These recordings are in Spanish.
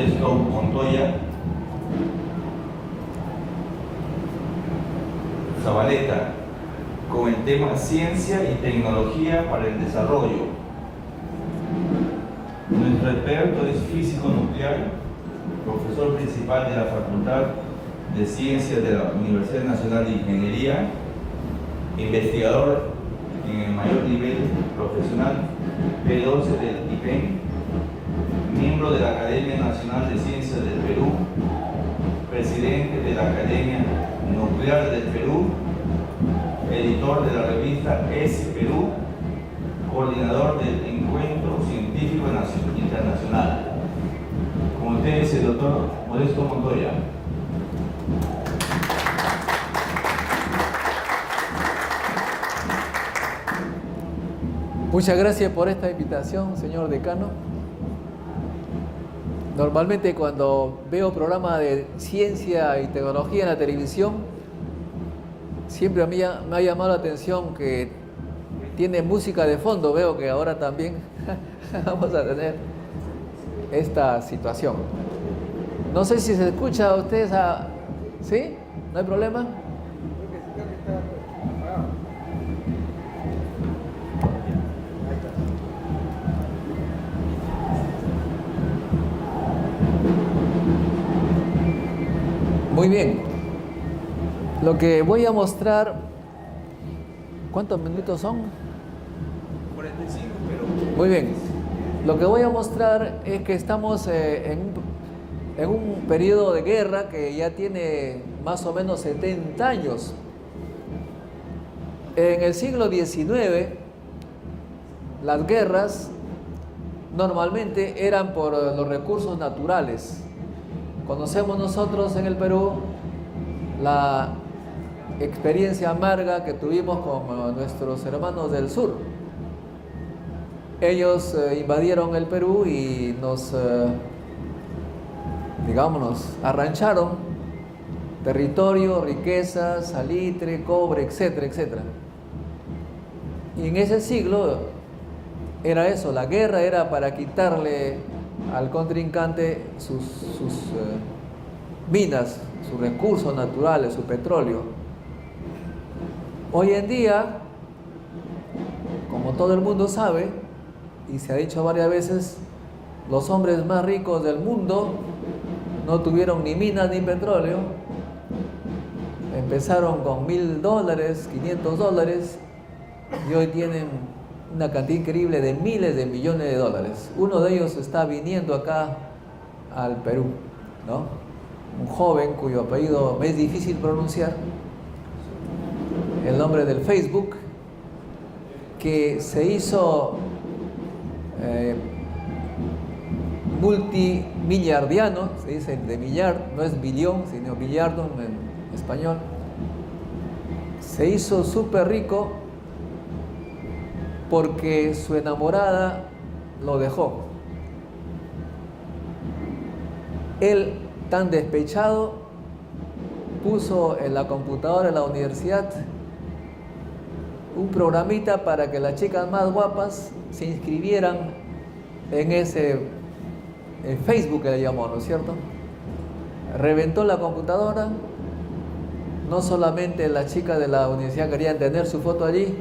Modesto Montoya, Zabaleta, con el tema Ciencia y Tecnología para el Desarrollo. Nuestro experto es físico nuclear, profesor principal de la Facultad de Ciencias de la Universidad Nacional de Ingeniería, investigador en el mayor nivel profesional P12 del IPEN, miembro de la Academia Nacional de Ciencias del Perú, presidente de la Academia Nuclear del Perú, editor de la revista ESI Perú, coordinador del Encuentro Científico Internacional. Con ustedes, el doctor Modesto Montoya. Muchas gracias por esta invitación, señor decano. Normalmente cuando veo programas de ciencia y tecnología en la televisión, siempre me ha llamado la atención que tiene música de fondo. Veo que ahora también vamos a tener esta situación. No sé si se escucha a ustedes. ¿Sí? ¿No hay problema? Muy bien. Lo que voy a mostrar, ¿cuántos minutos son? 45, pero... Muy bien. Lo que voy a mostrar es que estamos en un periodo de guerra que ya tiene más o menos 70 años. En el siglo XIX, las guerras normalmente eran por los recursos naturales. Conocemos nosotros en el Perú la experiencia amarga que tuvimos con nuestros hermanos del sur. Ellos invadieron el Perú y nos arrancharon territorio, riquezas, salitre, cobre, etcétera, etcétera. Y en ese siglo era eso, la guerra era para quitarle al contrincante sus minas, sus recursos naturales, su petróleo. Hoy en día, como todo el mundo sabe, y se ha dicho varias veces, los hombres más ricos del mundo no tuvieron ni minas ni petróleo. Empezaron con $1,000, $500, y hoy tienen una cantidad increíble de miles de millones de dólares. Uno de ellos está viniendo acá al Perú, ¿no? Un joven cuyo apellido me es difícil pronunciar, el nombre del Facebook, que se hizo multimillardiano, se dice de millar, no es billón, sino billardo en español. Se hizo súper rico porque su enamorada lo dejó. Él, tan despechado, puso en la computadora de la universidad un programita para que las chicas más guapas se inscribieran en ese Facebook que le llamó, ¿no es cierto? Reventó la computadora. No solamente las chicas de la universidad querían tener su foto allí,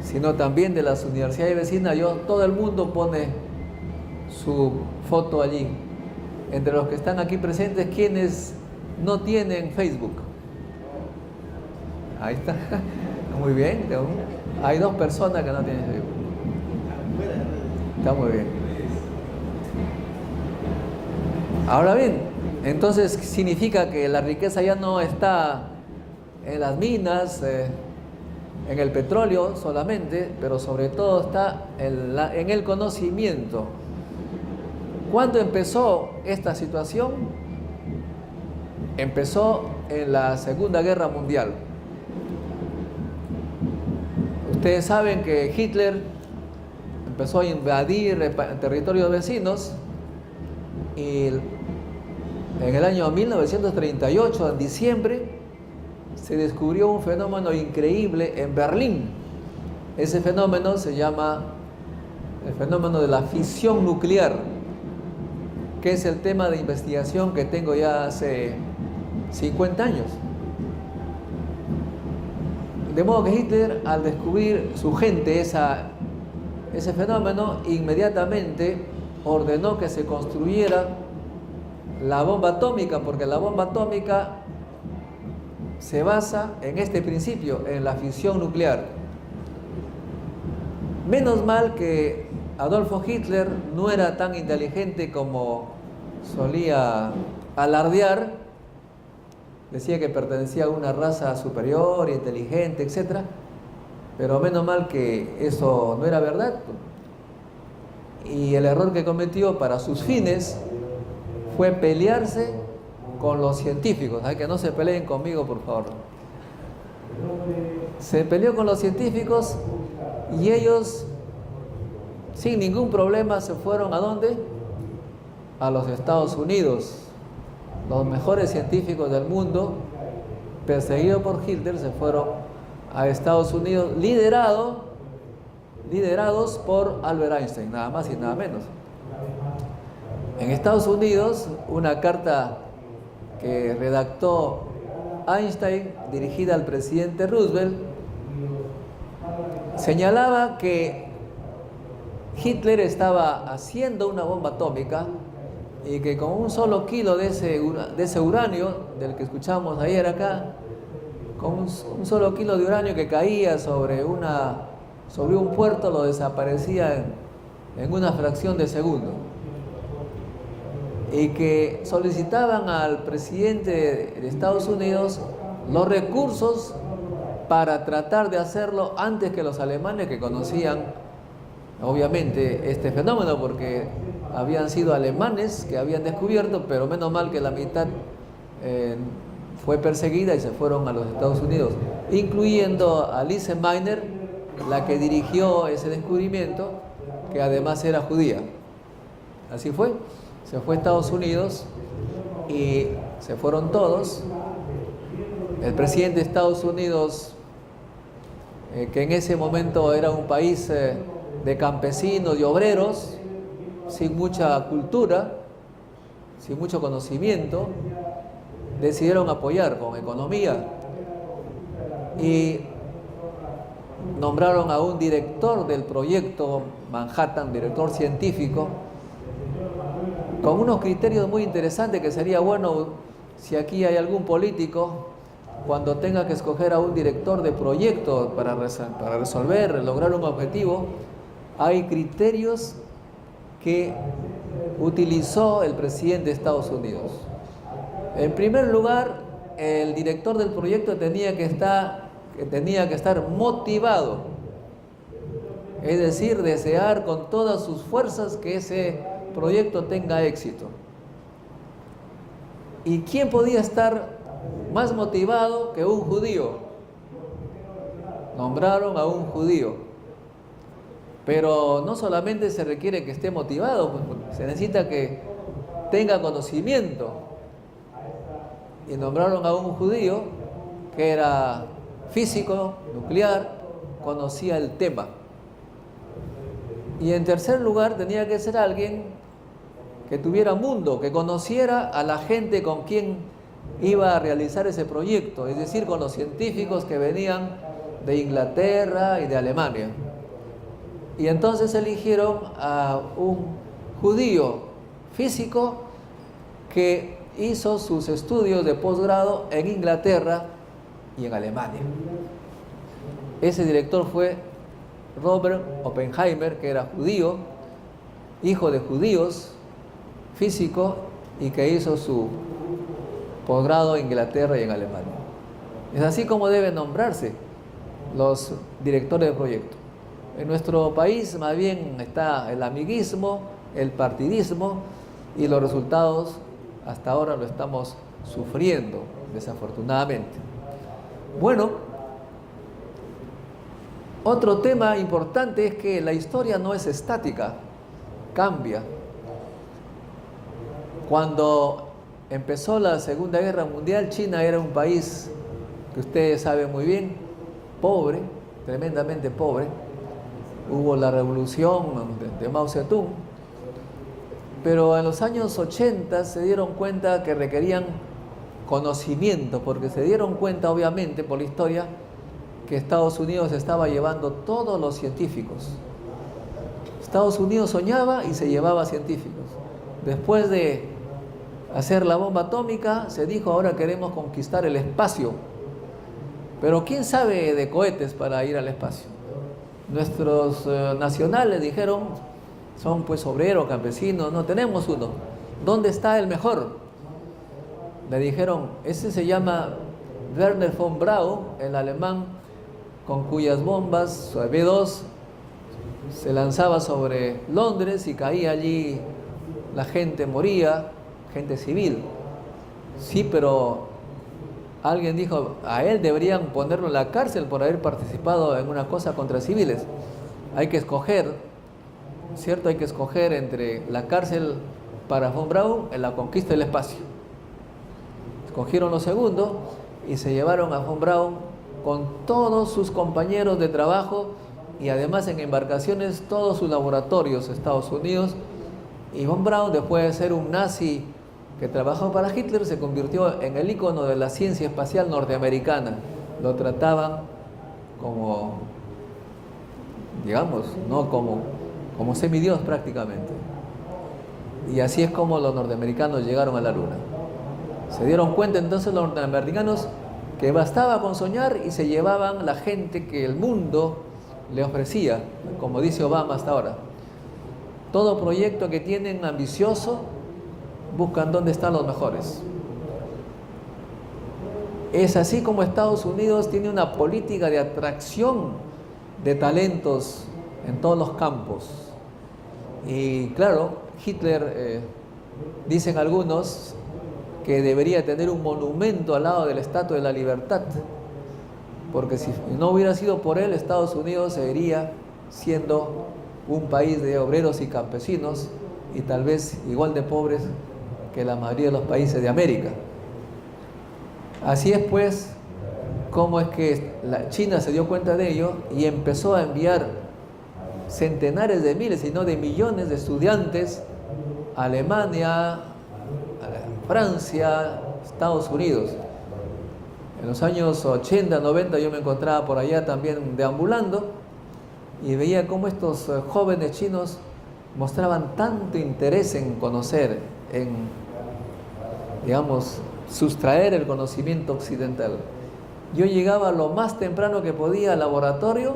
sino también de las universidades vecinas. Todo el mundo pone su foto allí. Entre los que están aquí presentes, ¿quiénes no tienen Facebook? Ahí está. Muy bien. Hay 2 personas que no tienen Facebook. Está muy bien. Ahora bien, entonces significa que la riqueza ya no está en las minas, en el petróleo solamente, pero sobre todo está en el conocimiento. ¿Cuándo empezó esta situación? Empezó en la Segunda Guerra Mundial. Ustedes saben que Hitler empezó a invadir territorios vecinos y en el año 1938, en diciembre, se descubrió un fenómeno increíble en Berlín. Ese fenómeno se llama el fenómeno de la fisión nuclear. que es el tema de investigación que tengo ya hace 50 años. De modo que Hitler, al descubrir su gente ese fenómeno, inmediatamente ordenó que se construyera la bomba atómica, porque la bomba atómica se basa en este principio, en la fisión nuclear. Menos mal que Adolfo Hitler no era tan inteligente como solía alardear. Decía que pertenecía a una raza superior, inteligente, etc. Pero menos mal que eso no era verdad. Y el error que cometió para sus fines fue pelearse con los científicos. Que no se peleen conmigo, por favor. Se peleó con los científicos y ellos, sin ningún problema, se fueron ¿a dónde? A los Estados Unidos. Los mejores científicos del mundo, perseguidos por Hitler, se fueron a Estados Unidos, liderados por Albert Einstein, nada más y nada menos. En Estados Unidos, una carta que redactó Einstein, dirigida al presidente Roosevelt, señalaba que Hitler estaba haciendo una bomba atómica y que con un solo kilo de ese uranio, del que escuchamos ayer acá, con un solo kilo de uranio que caía sobre un puerto, lo desaparecía en una fracción de segundo. Y que solicitaban al presidente de Estados Unidos los recursos para tratar de hacerlo antes que los alemanes, que conocían obviamente este fenómeno, porque habían sido alemanes que habían descubierto, pero menos mal que la mitad fue perseguida y se fueron a los Estados Unidos, incluyendo a Lise Meitner, la que dirigió ese descubrimiento, que además era judía. Así fue, se fue a Estados Unidos y se fueron todos. El presidente de Estados Unidos, que en ese momento era un país de campesinos y obreros, sin mucha cultura, sin mucho conocimiento, decidieron apoyar con economía y nombraron a un director del proyecto Manhattan, director científico, con unos criterios muy interesantes que sería bueno si aquí hay algún político, cuando tenga que escoger a un director de proyecto para lograr un objetivo, hay criterios que utilizó el presidente de Estados Unidos. En primer lugar, el director del proyecto tenía que estar motivado, es decir, desear con todas sus fuerzas que ese proyecto tenga éxito. ¿Y quién podía estar más motivado que un judío? Nombraron a un judío. Pero no solamente se requiere que esté motivado, pues se necesita que tenga conocimiento. Y nombraron a un judío que era físico, nuclear, conocía el tema. Y en tercer lugar tenía que ser alguien que tuviera mundo, que conociera a la gente con quien iba a realizar ese proyecto, es decir, con los científicos que venían de Inglaterra y de Alemania. Y entonces eligieron a un judío físico que hizo sus estudios de posgrado en Inglaterra y en Alemania. Ese director fue Robert Oppenheimer, que era judío, hijo de judíos, físico, y que hizo su posgrado en Inglaterra y en Alemania. Es así como deben nombrarse los directores de proyecto. En nuestro país más bien está el amiguismo, el partidismo, y los resultados hasta ahora lo estamos sufriendo, desafortunadamente. Bueno, otro tema importante es que la historia no es estática, cambia. Cuando empezó la Segunda Guerra Mundial, China era un país que ustedes saben muy bien, pobre, tremendamente pobre. Hubo la revolución de Mao Zedong Pero en los años 80 se dieron cuenta que requerían conocimiento, porque se dieron cuenta, obviamente, por la historia, que Estados Unidos estaba llevando todos los científicos. Estados Unidos soñaba y se llevaba científicos. Después de hacer la bomba atómica, se dijo, ahora queremos conquistar el espacio. Pero ¿quién sabe de cohetes para ir al espacio? Nuestros nacionales dijeron, son pues obreros, campesinos, no tenemos uno. ¿Dónde está el mejor? Le dijeron, ese se llama Werner von Braun, el alemán, con cuyas bombas, su B-2, se lanzaba sobre Londres y caía allí, la gente moría, gente civil. Sí, pero alguien dijo, a él deberían ponerlo en la cárcel por haber participado en una cosa contra civiles. Hay que escoger, ¿cierto? Hay que escoger entre la cárcel para von Braun en la conquista del espacio. Escogieron lo segundo y se llevaron a von Braun con todos sus compañeros de trabajo y además en embarcaciones todos sus laboratorios a Estados Unidos. Y von Braun, después de ser un nazi que trabajó para Hitler, se convirtió en el ícono de la ciencia espacial norteamericana. Lo trataban como, digamos, no como semidios prácticamente. Y así es como los norteamericanos llegaron a la Luna. Se dieron cuenta entonces los norteamericanos que bastaba con soñar y se llevaban la gente que el mundo le ofrecía, como dice Obama hasta ahora. Todo proyecto que tienen ambicioso, buscan dónde están los mejores. Es así como Estados Unidos tiene una política de atracción de talentos en todos los campos. Y claro, Hitler, dicen algunos, que debería tener un monumento al lado de la Estatua de la Libertad, porque si no hubiera sido por él, Estados Unidos seguiría siendo un país de obreros y campesinos y tal vez igual de pobres que la mayoría de los países de América. Así es pues como es que la China se dio cuenta de ello y empezó a enviar centenares de miles, si no de millones de estudiantes a Alemania, a Francia, Estados Unidos. En los años 80, 90 yo me encontraba por allá también deambulando y veía cómo estos jóvenes chinos mostraban tanto interés en conocer, en, digamos, sustraer el conocimiento occidental. Yo llegaba lo más temprano que podía al laboratorio,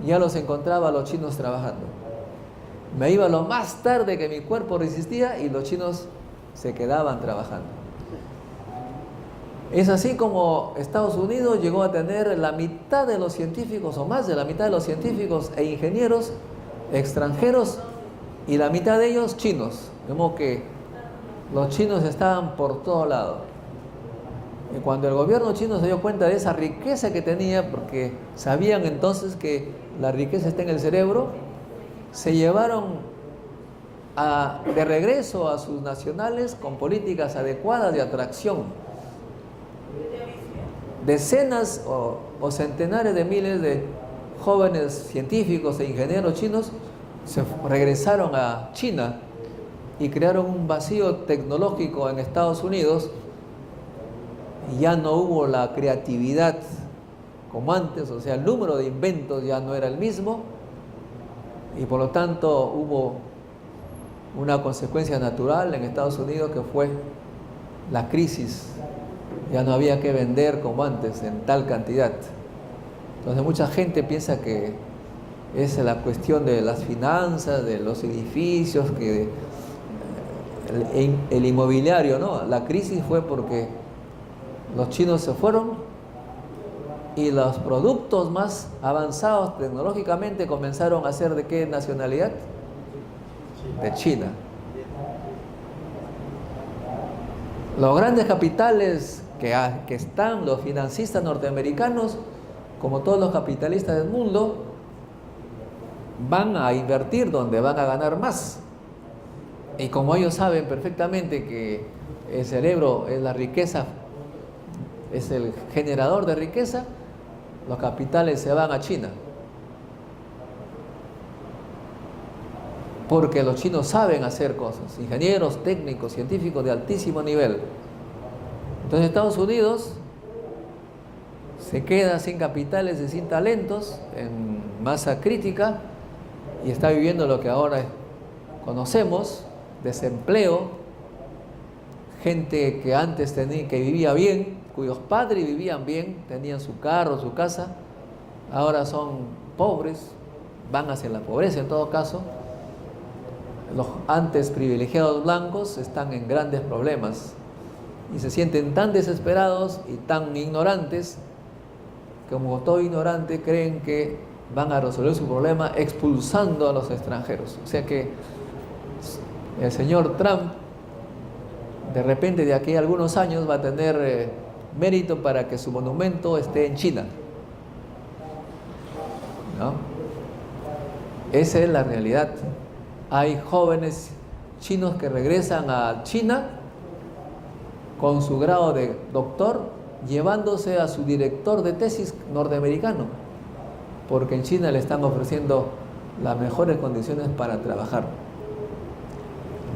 ya los encontraba a los chinos trabajando. Me iba lo más tarde que mi cuerpo resistía y los chinos se quedaban trabajando. Es así como Estados Unidos llegó a tener la mitad de los científicos o más de la mitad de los científicos e ingenieros extranjeros y la mitad de ellos chinos. De modo que los chinos estaban por todo lado. Y cuando el gobierno chino se dio cuenta de esa riqueza que tenía, porque sabían entonces que la riqueza está en el cerebro, se llevaron de regreso a sus nacionales con políticas adecuadas de atracción. Decenas o centenares de miles de jóvenes científicos e ingenieros chinos se regresaron a China y crearon un vacío tecnológico en Estados Unidos y ya no hubo la creatividad como antes, o sea, el número de inventos ya no era el mismo y por lo tanto hubo una consecuencia natural en Estados Unidos que fue la crisis. Ya no había que vender como antes en tal cantidad. Entonces mucha gente piensa que es la cuestión de las finanzas, de los edificios, que el inmobiliario, ¿no? La crisis fue porque los chinos se fueron y los productos más avanzados tecnológicamente comenzaron a ser ¿de qué nacionalidad? De China. Los grandes capitales que están, los financistas norteamericanos, como todos los capitalistas del mundo, van a invertir donde van a ganar más. Y como ellos saben perfectamente que el cerebro es la riqueza, es el generador de riqueza, los capitales se van a China. porque los chinos saben hacer cosas, ingenieros, técnicos, científicos de altísimo nivel. Entonces Estados Unidos se queda sin capitales y sin talentos, en masa crítica, y está viviendo lo que ahora conocemos: desempleo, gente que antes que vivía bien, cuyos padres vivían bien, tenían su carro, su casa, ahora son pobres, van hacia la pobreza en todo caso. Los antes privilegiados blancos están en grandes problemas y se sienten tan desesperados y tan ignorantes, como todo ignorante creen que van a resolver su problema expulsando a los extranjeros. O sea que el señor Trump, de repente de aquí a algunos años, va a tener mérito para que su monumento esté en China, ¿no? Esa es la realidad. Hay jóvenes chinos que regresan a China con su grado de doctor, llevándose a su director de tesis norteamericano, porque en China le están ofreciendo las mejores condiciones para trabajar.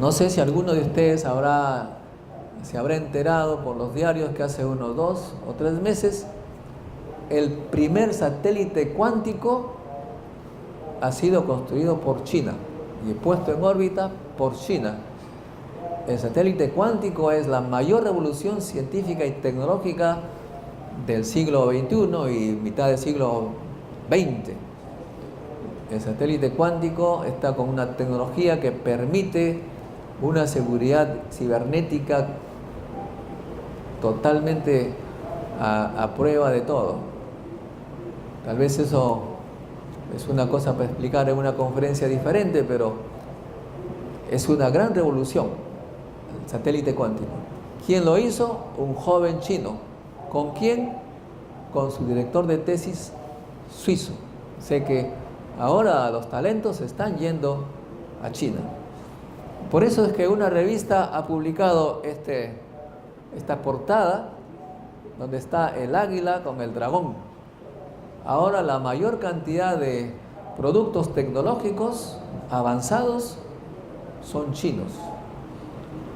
No sé si alguno de ustedes se habrá enterado por los diarios que hace unos 2 o 3 meses el primer satélite cuántico ha sido construido por China y puesto en órbita por China. El satélite cuántico es la mayor revolución científica y tecnológica del siglo XXI y mitad del siglo XX. El satélite cuántico está con una tecnología que permite una seguridad cibernética totalmente a prueba de todo. Tal vez eso es una cosa para explicar en una conferencia diferente, pero es una gran revolución, el satélite cuántico. ¿Quién lo hizo? Un joven chino. ¿Con quién? Con su director de tesis suizo. Sé que ahora los talentos están yendo a China. Por eso es que una revista ha publicado esta portada donde está el águila con el dragón. Ahora la mayor cantidad de productos tecnológicos avanzados son chinos.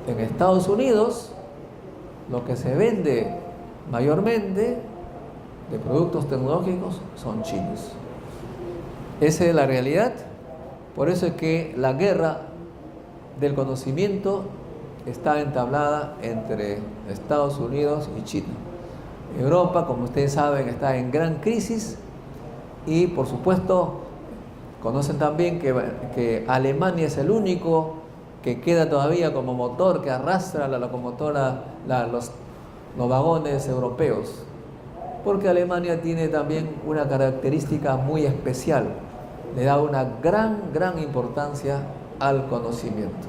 En Estados Unidos, lo que se vende mayormente de productos tecnológicos son chinos. Esa es la realidad. Por eso es que la guerra del conocimiento está entablada entre Estados Unidos y China. Europa, como ustedes saben, está en gran crisis y, por supuesto, conocen también que Alemania es el único que queda todavía como motor que arrastra la locomotora, los vagones europeos, porque Alemania tiene también una característica muy especial: le da una gran importancia al conocimiento.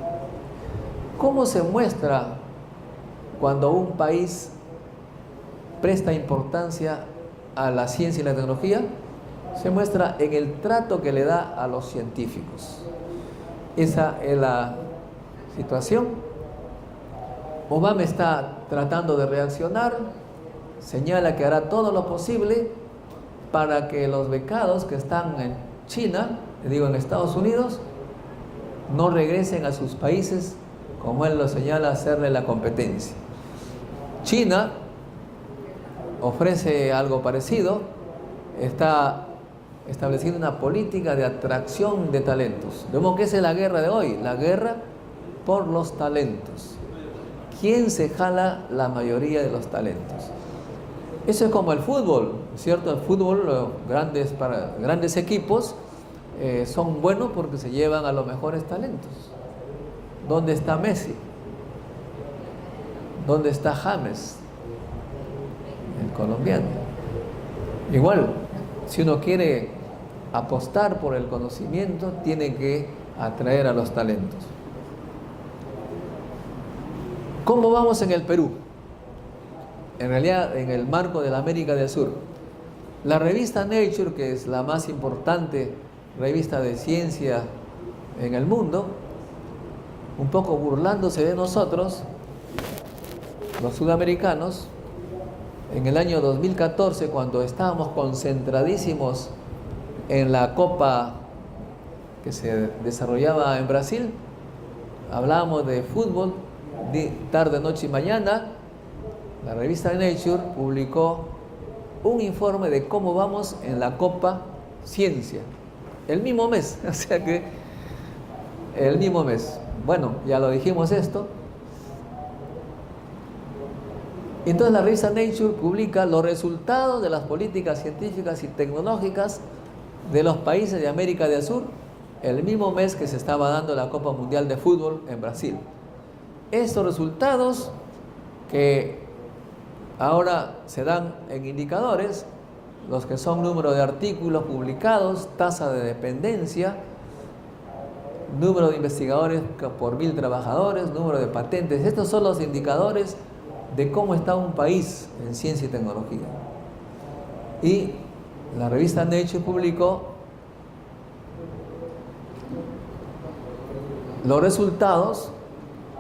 ¿Cómo se muestra cuando un país presta importancia a la ciencia y la tecnología? Se muestra en el trato que le da a los científicos. Esa es la situación. Obama está tratando de reaccionar, señala que hará todo lo posible para que los becados que están en China, en Estados Unidos, no regresen a sus países, como él lo señala, hacerle la competencia. China ofrece algo parecido, está estableciendo una política de atracción de talentos. Vemos que esa es la guerra de hoy, la guerra por los talentos. ¿Quién se jala la mayoría de los talentos? Eso es como el fútbol, ¿cierto? El fútbol, los grandes equipos son buenos porque se llevan a los mejores talentos. ¿Dónde está Messi? ¿Dónde está James? El colombiano. Igual, si uno quiere apostar por el conocimiento, tiene que atraer a los talentos. ¿Cómo vamos en el Perú? En realidad, en el marco de la América del Sur. La revista Nature, que es la más importante revista de ciencia en el mundo, un poco burlándose de nosotros, los sudamericanos, en el año 2014, cuando estábamos concentradísimos en la Copa que se desarrollaba en Brasil. Hablábamos de fútbol, tarde, noche y mañana. La revista Nature publicó un informe de cómo vamos en la Copa Ciencia. El mismo mes, o sea que el mismo mes. Bueno, ya lo dijimos esto. Entonces la revista Nature publica los resultados de las políticas científicas y tecnológicas de los países de América del Sur el mismo mes que se estaba dando la Copa Mundial de Fútbol en Brasil. Estos resultados que ahora se dan en indicadores, los que son número de artículos publicados, tasa de dependencia, número de investigadores por 1000 trabajadores, número de patentes. Estos son los indicadores de cómo está un país en ciencia y tecnología. Y la revista Nature publicó los resultados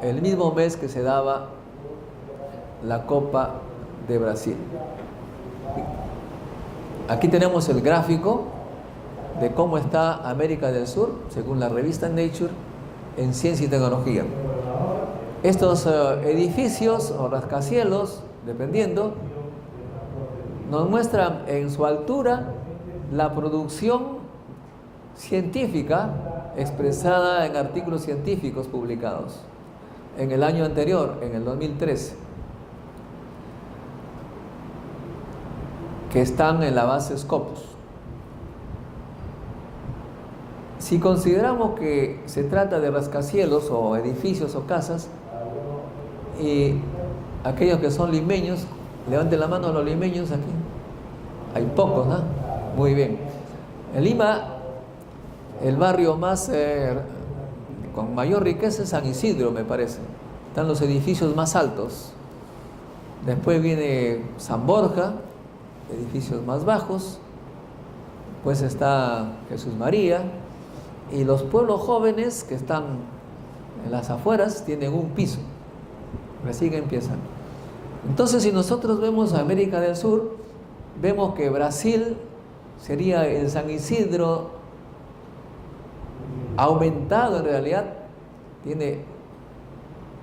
el mismo mes que se daba la Copa de Brasil. Aquí tenemos el gráfico de cómo está América del Sur, según la revista Nature, en ciencia y tecnología. Estos edificios o rascacielos, dependiendo, nos muestran en su altura la producción científica expresada en artículos científicos publicados en el año anterior, en el 2013, que están en la base Scopus. Si consideramos que se trata de rascacielos o edificios o casas, y aquellos que son limeños, levanten la mano a los limeños aquí. Hay pocos, ¿no? Muy bien. En Lima, el barrio más con mayor riqueza es San Isidro, me parece. Están los edificios más altos. Después viene San Borja, edificios más bajos. Pues está Jesús María. Y los pueblos jóvenes que están en las afueras tienen un piso. Recién empiezan. Entonces, si nosotros vemos a América del Sur, vemos que Brasil sería el San Isidro aumentado en realidad. Tiene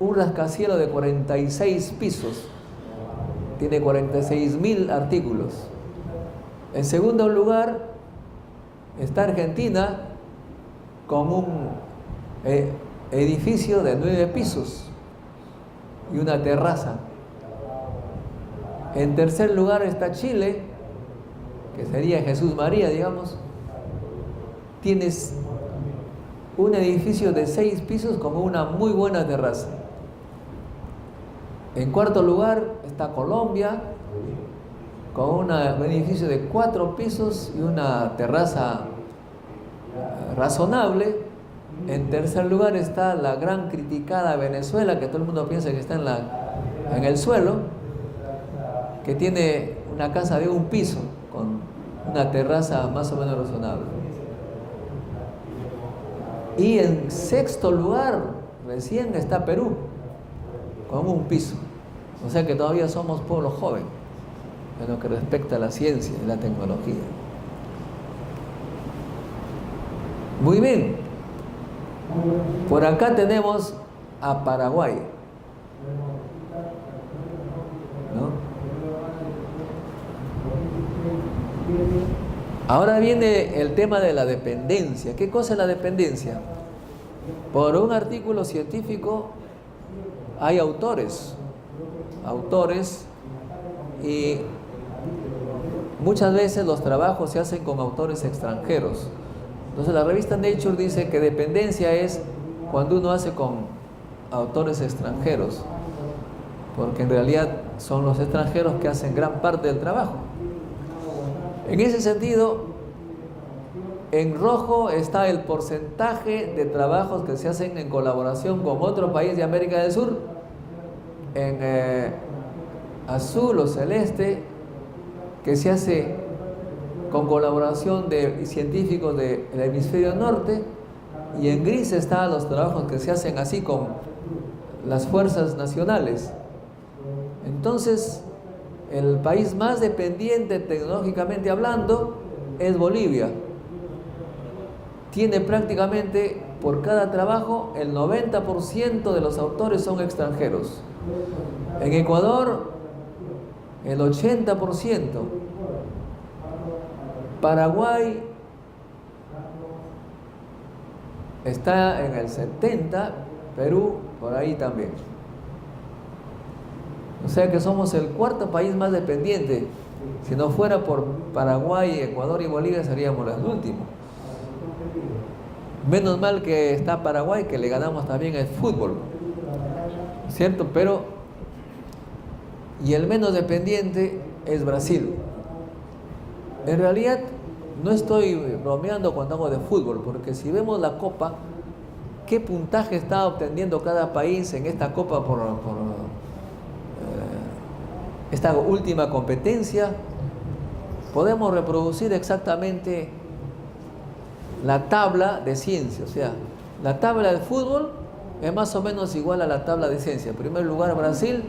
un rascacielos de 46 pisos. Tiene 46.000 artículos. En segundo lugar está Argentina con un edificio de 9 pisos y una terraza. En tercer lugar está Chile, que sería Jesús María, digamos. Tienes un edificio de 6 pisos con una muy buena terraza. En cuarto lugar está Colombia, con un edificio de 4 pisos y una terraza razonable. En tercer lugar está la gran criticada Venezuela, que todo el mundo piensa que está en el suelo, que tiene una casa de un piso con una terraza más o menos razonable. Y en sexto lugar recién está Perú, con un piso. O sea que todavía somos pueblo joven en lo que respecta a la ciencia y la tecnología. Muy bien. Por acá tenemos a Paraguay, ¿no? Ahora viene el tema de la dependencia. ¿Qué cosa es la dependencia? Por un artículo científico hay autores y muchas veces los trabajos se hacen con autores extranjeros. Entonces la revista Nature dice que dependencia es cuando uno hace con autores extranjeros, porque en realidad son los extranjeros que hacen gran parte del trabajo. En ese sentido, en rojo está el porcentaje de trabajos que se hacen en colaboración con otro país de América del Sur. En azul o celeste, que se hace con colaboración de científicos del hemisferio norte, y en gris están los trabajos que se hacen así con las fuerzas nacionales. Entonces, el país más dependiente tecnológicamente hablando es Bolivia. tiene prácticamente por cada trabajo el 90% de los autores son extranjeros. En Ecuador el 80%. Paraguay está en el 70%, Perú por ahí también. O sea que somos el cuarto país más dependiente. Si no fuera por Paraguay, Ecuador y Bolivia seríamos los últimos. Menos mal que está Paraguay, que le ganamos también el fútbol, ¿cierto? Pero, y el menos dependiente es Brasil. En realidad, no estoy bromeando cuando hablo de fútbol, porque si vemos la Copa, ¿qué puntaje está obteniendo cada país en esta Copa por esta última competencia? Podemos reproducir exactamente la tabla de ciencia. O sea, la tabla del fútbol es más o menos igual a la tabla de ciencia. En primer lugar Brasil,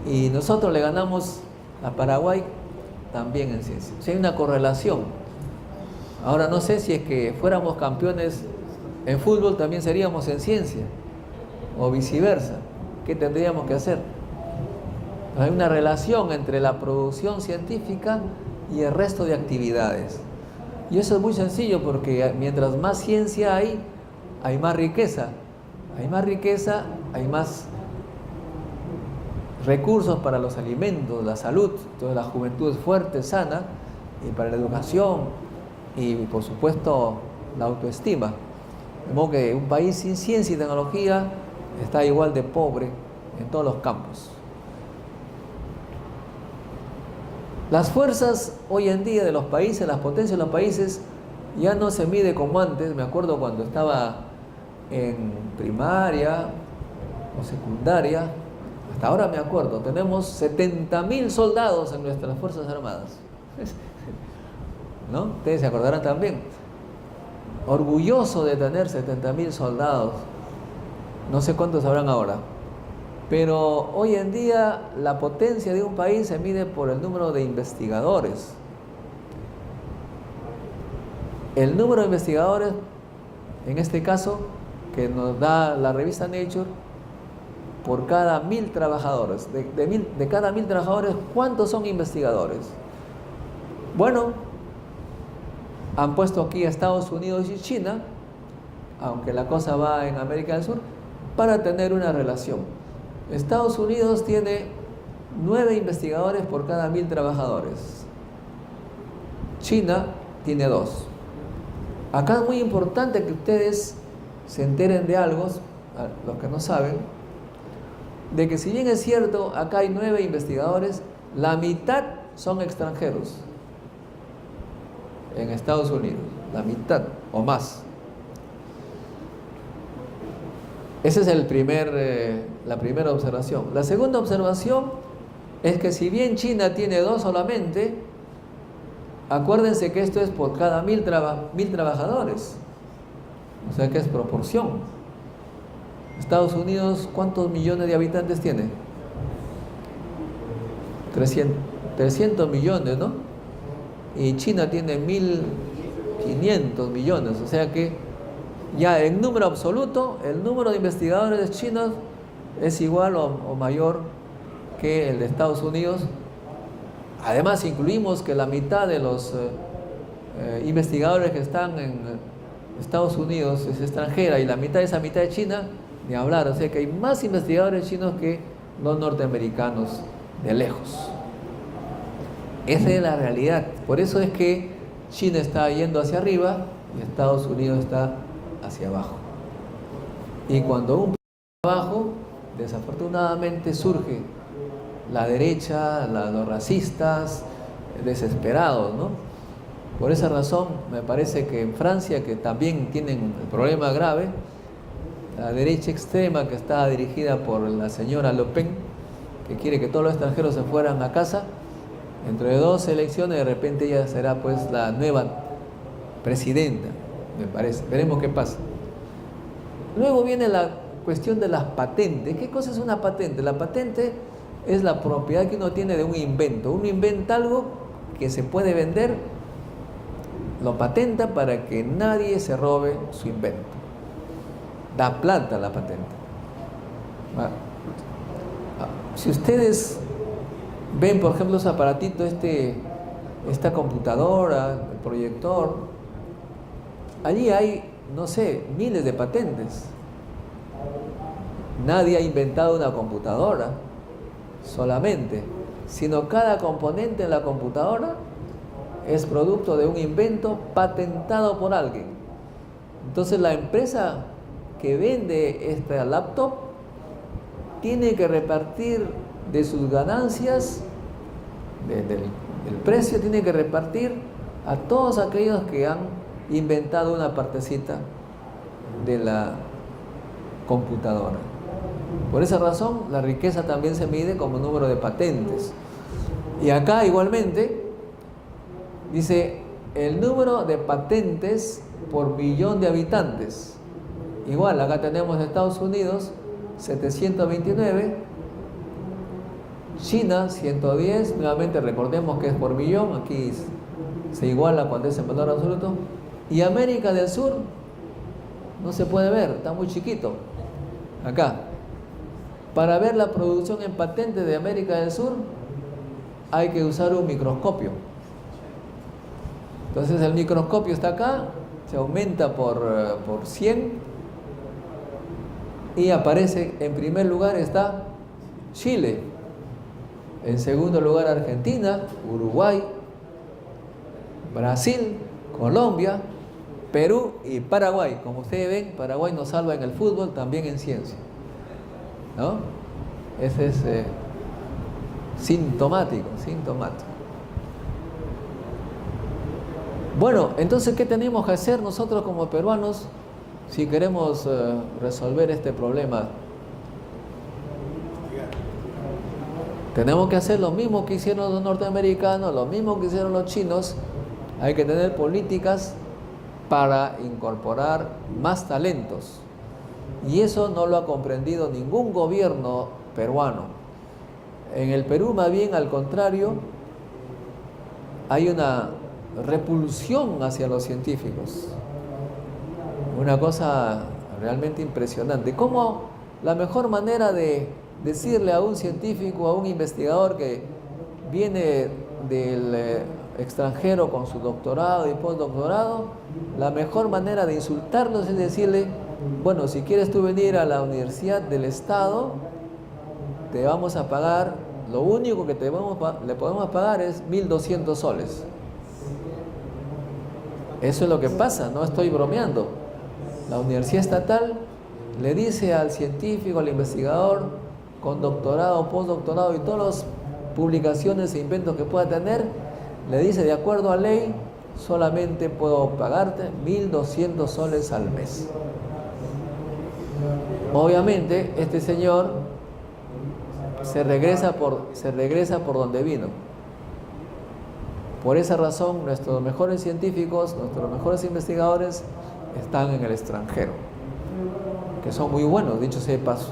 y nosotros le ganamos a Paraguay también en ciencia. O sea, hay una correlación. Ahora no sé si es que fuéramos campeones en fútbol también seríamos en ciencia, o viceversa. ¿Qué tendríamos que hacer? Hay una relación entre la producción científica y el resto de actividades. Y eso es muy sencillo, porque mientras más ciencia hay más riqueza. Hay más riqueza, hay más recursos para los alimentos, la salud. Entonces la juventud es fuerte, sana, y para la educación y por supuesto la autoestima. De modo que un país sin ciencia y tecnología está igual de pobre en todos los campos. Las fuerzas hoy en día de los países, las potencias de los países, ya no se mide como antes. Me acuerdo cuando estaba en primaria o secundaria, hasta ahora me acuerdo, tenemos 70.000 soldados en nuestras Fuerzas Armadas. ¿No? Ustedes se acordarán también. Orgulloso de tener 70.000 soldados. No sé cuántos habrán ahora. Pero hoy en día la potencia de un país se mide por el número de investigadores. El número de investigadores, en este caso, que nos da la revista Nature, por cada 1.000 trabajadores. De cada 1.000 trabajadores, ¿cuántos son investigadores? Bueno, han puesto aquí a Estados Unidos y China, aunque la cosa va en América del Sur, para tener una relación. Estados Unidos tiene 9 investigadores por cada 1.000 trabajadores. China tiene 2. Acá es muy importante que ustedes se enteren de algo, los que no saben, de que si bien es cierto, acá hay 9 investigadores, la mitad son extranjeros en Estados Unidos, la mitad o más. Esa es la primera observación. La segunda observación es que si bien China tiene 2 solamente, acuérdense que esto es por cada 1.000 trabajadores. O sea que es proporción. Estados Unidos, ¿cuántos millones de habitantes tiene? 300 millones, ¿no? Y China tiene 1.500 millones. O sea que ya en número absoluto, el número de investigadores chinos es igual o mayor que el de Estados Unidos. Además, incluimos que la mitad de los investigadores que están en Estados Unidos es extranjera, y la mitad de esa mitad es China, ni hablar. O sea que hay más investigadores chinos que los norteamericanos, de lejos. Esa es la realidad. Por eso es que China está yendo hacia arriba y Estados Unidos está hacia abajo. Y cuando un país está abajo, desafortunadamente surge la derecha, los racistas, desesperados, ¿no? Por esa razón, me parece que en Francia, que también tienen el problema grave, la derecha extrema, que está dirigida por la señora Le Pen, que quiere que todos los extranjeros se fueran a casa, dentro de 2 elecciones de repente ella será pues la nueva presidenta, me parece. Veremos qué pasa. Luego viene la cuestión de las patentes. ¿Qué cosa es una patente? La patente es la propiedad que uno tiene de un invento. Uno inventa algo que se puede vender lo patenta para que nadie se robe su invento. Da plata la patente. Si ustedes ven, por ejemplo, ese aparatito, esta computadora, el proyector, allí hay, no sé, miles de patentes. Nadie ha inventado una computadora solamente, sino cada componente en la computadora es producto de un invento patentado por alguien. Entonces la empresa que vende esta laptop tiene que repartir de sus ganancias, del precio, tiene que repartir a todos aquellos que han inventado una partecita de la computadora. Por esa razón, la riqueza también se mide como número de patentes. Y acá igualmente dice el número de patentes por millón de habitantes. Igual, acá tenemos Estados Unidos 729, China 110, nuevamente recordemos que es por millón, aquí se iguala cuando es en valor absoluto, y América del Sur no se puede ver, está muy chiquito. Acá, para ver la producción en patentes de América del Sur hay que usar un microscopio. Entonces el microscopio está acá, se aumenta por 100 y aparece, en primer lugar está Chile, en segundo lugar Argentina, Uruguay, Brasil, Colombia, Perú y Paraguay. Como ustedes ven, Paraguay nos salva en el fútbol, también en ciencia, ¿no? Ese es sintomático. Bueno, entonces, ¿qué tenemos que hacer nosotros como peruanos si queremos resolver este problema? Tenemos que hacer lo mismo que hicieron los norteamericanos, lo mismo que hicieron los chinos. Hay que tener políticas para incorporar más talentos. Y eso no lo ha comprendido ningún gobierno peruano. En el Perú, más bien al contrario, hay una repulsión hacia los científicos. Una cosa realmente impresionante. ¿Cómo la mejor manera de decirle a un científico, a un investigador que viene del extranjero con su doctorado y postdoctorado, la mejor manera de insultarlos es decirle: bueno, si quieres tú venir a la Universidad del Estado, te vamos a pagar, lo único que le podemos pagar es 1.200 soles. Eso es lo que pasa, no estoy bromeando. La Universidad Estatal le dice al científico, al investigador con doctorado, postdoctorado y todas las publicaciones e inventos que pueda tener, le dice: de acuerdo a ley, solamente puedo pagarte 1.200 soles al mes. Obviamente, este señor se regresa por donde vino. Por esa razón, nuestros mejores científicos, nuestros mejores investigadores están en el extranjero, que son muy buenos, dicho sea de paso.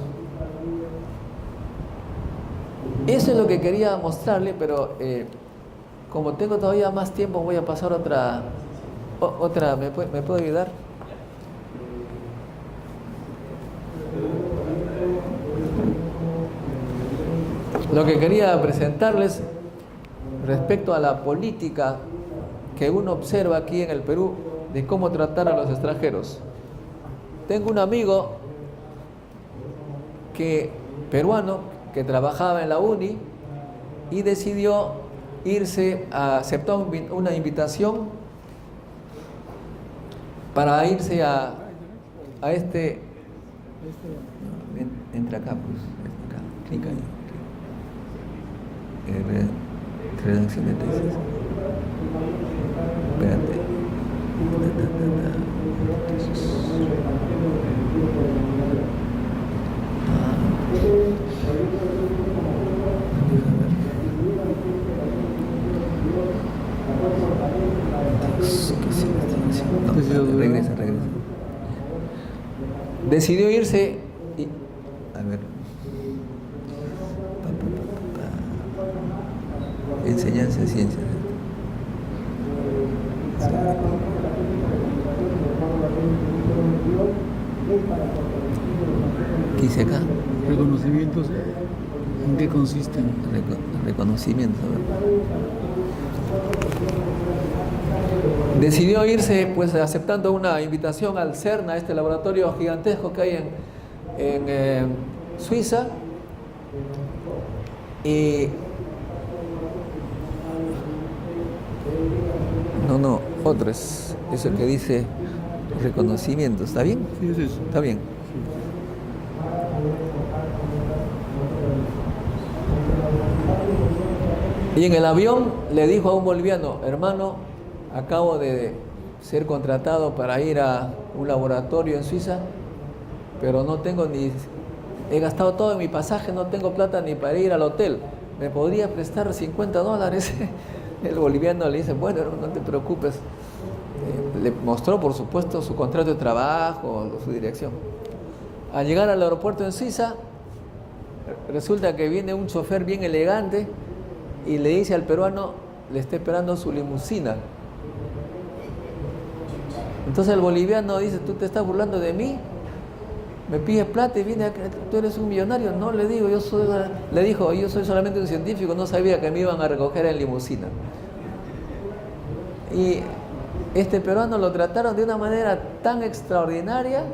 Eso es lo que quería mostrarle, pero como tengo todavía más tiempo, voy a pasar otra. ¿Me puede ayudar? Lo que quería presentarles respecto a la política que uno observa aquí en el Perú de cómo tratar a los extranjeros. Tengo un amigo peruano que trabajaba en la uni y decidió irse aceptó una invitación para irse a entra acá, pues, acá, clica ahí. Redacción de tesis. Espérate. Regresa. Decidió irse y, a ver, enseñanza de ciencias. ¿Qué dice acá? Reconocimientos, ¿en qué consisten? Reconocimientos. Decidió irse, pues, aceptando una invitación al CERN, a este laboratorio gigantesco que hay en Suiza. Y no, otro es eso que dice reconocimiento. ¿Está bien? Sí, es eso. Está bien. Y en el avión le dijo a un boliviano: hermano, acabo de ser contratado para ir a un laboratorio en Suiza, pero no tengo he gastado todo en mi pasaje, no tengo plata ni para ir al hotel. ¿Me podría prestar $50? El boliviano le dice: bueno, no te preocupes. Le mostró, por supuesto, su contrato de trabajo, su dirección. Al llegar al aeropuerto en Suiza, resulta que viene un chofer bien elegante y le dice al peruano: le está esperando su limusina. Entonces el boliviano dice: ¿tú te estás burlando de mí? ¿Me pides plata y viene acá? ¿Tú eres un millonario? No, le digo, yo soy solamente un científico, no sabía que me iban a recoger en limusina. Y este peruano lo trataron de una manera tan extraordinaria,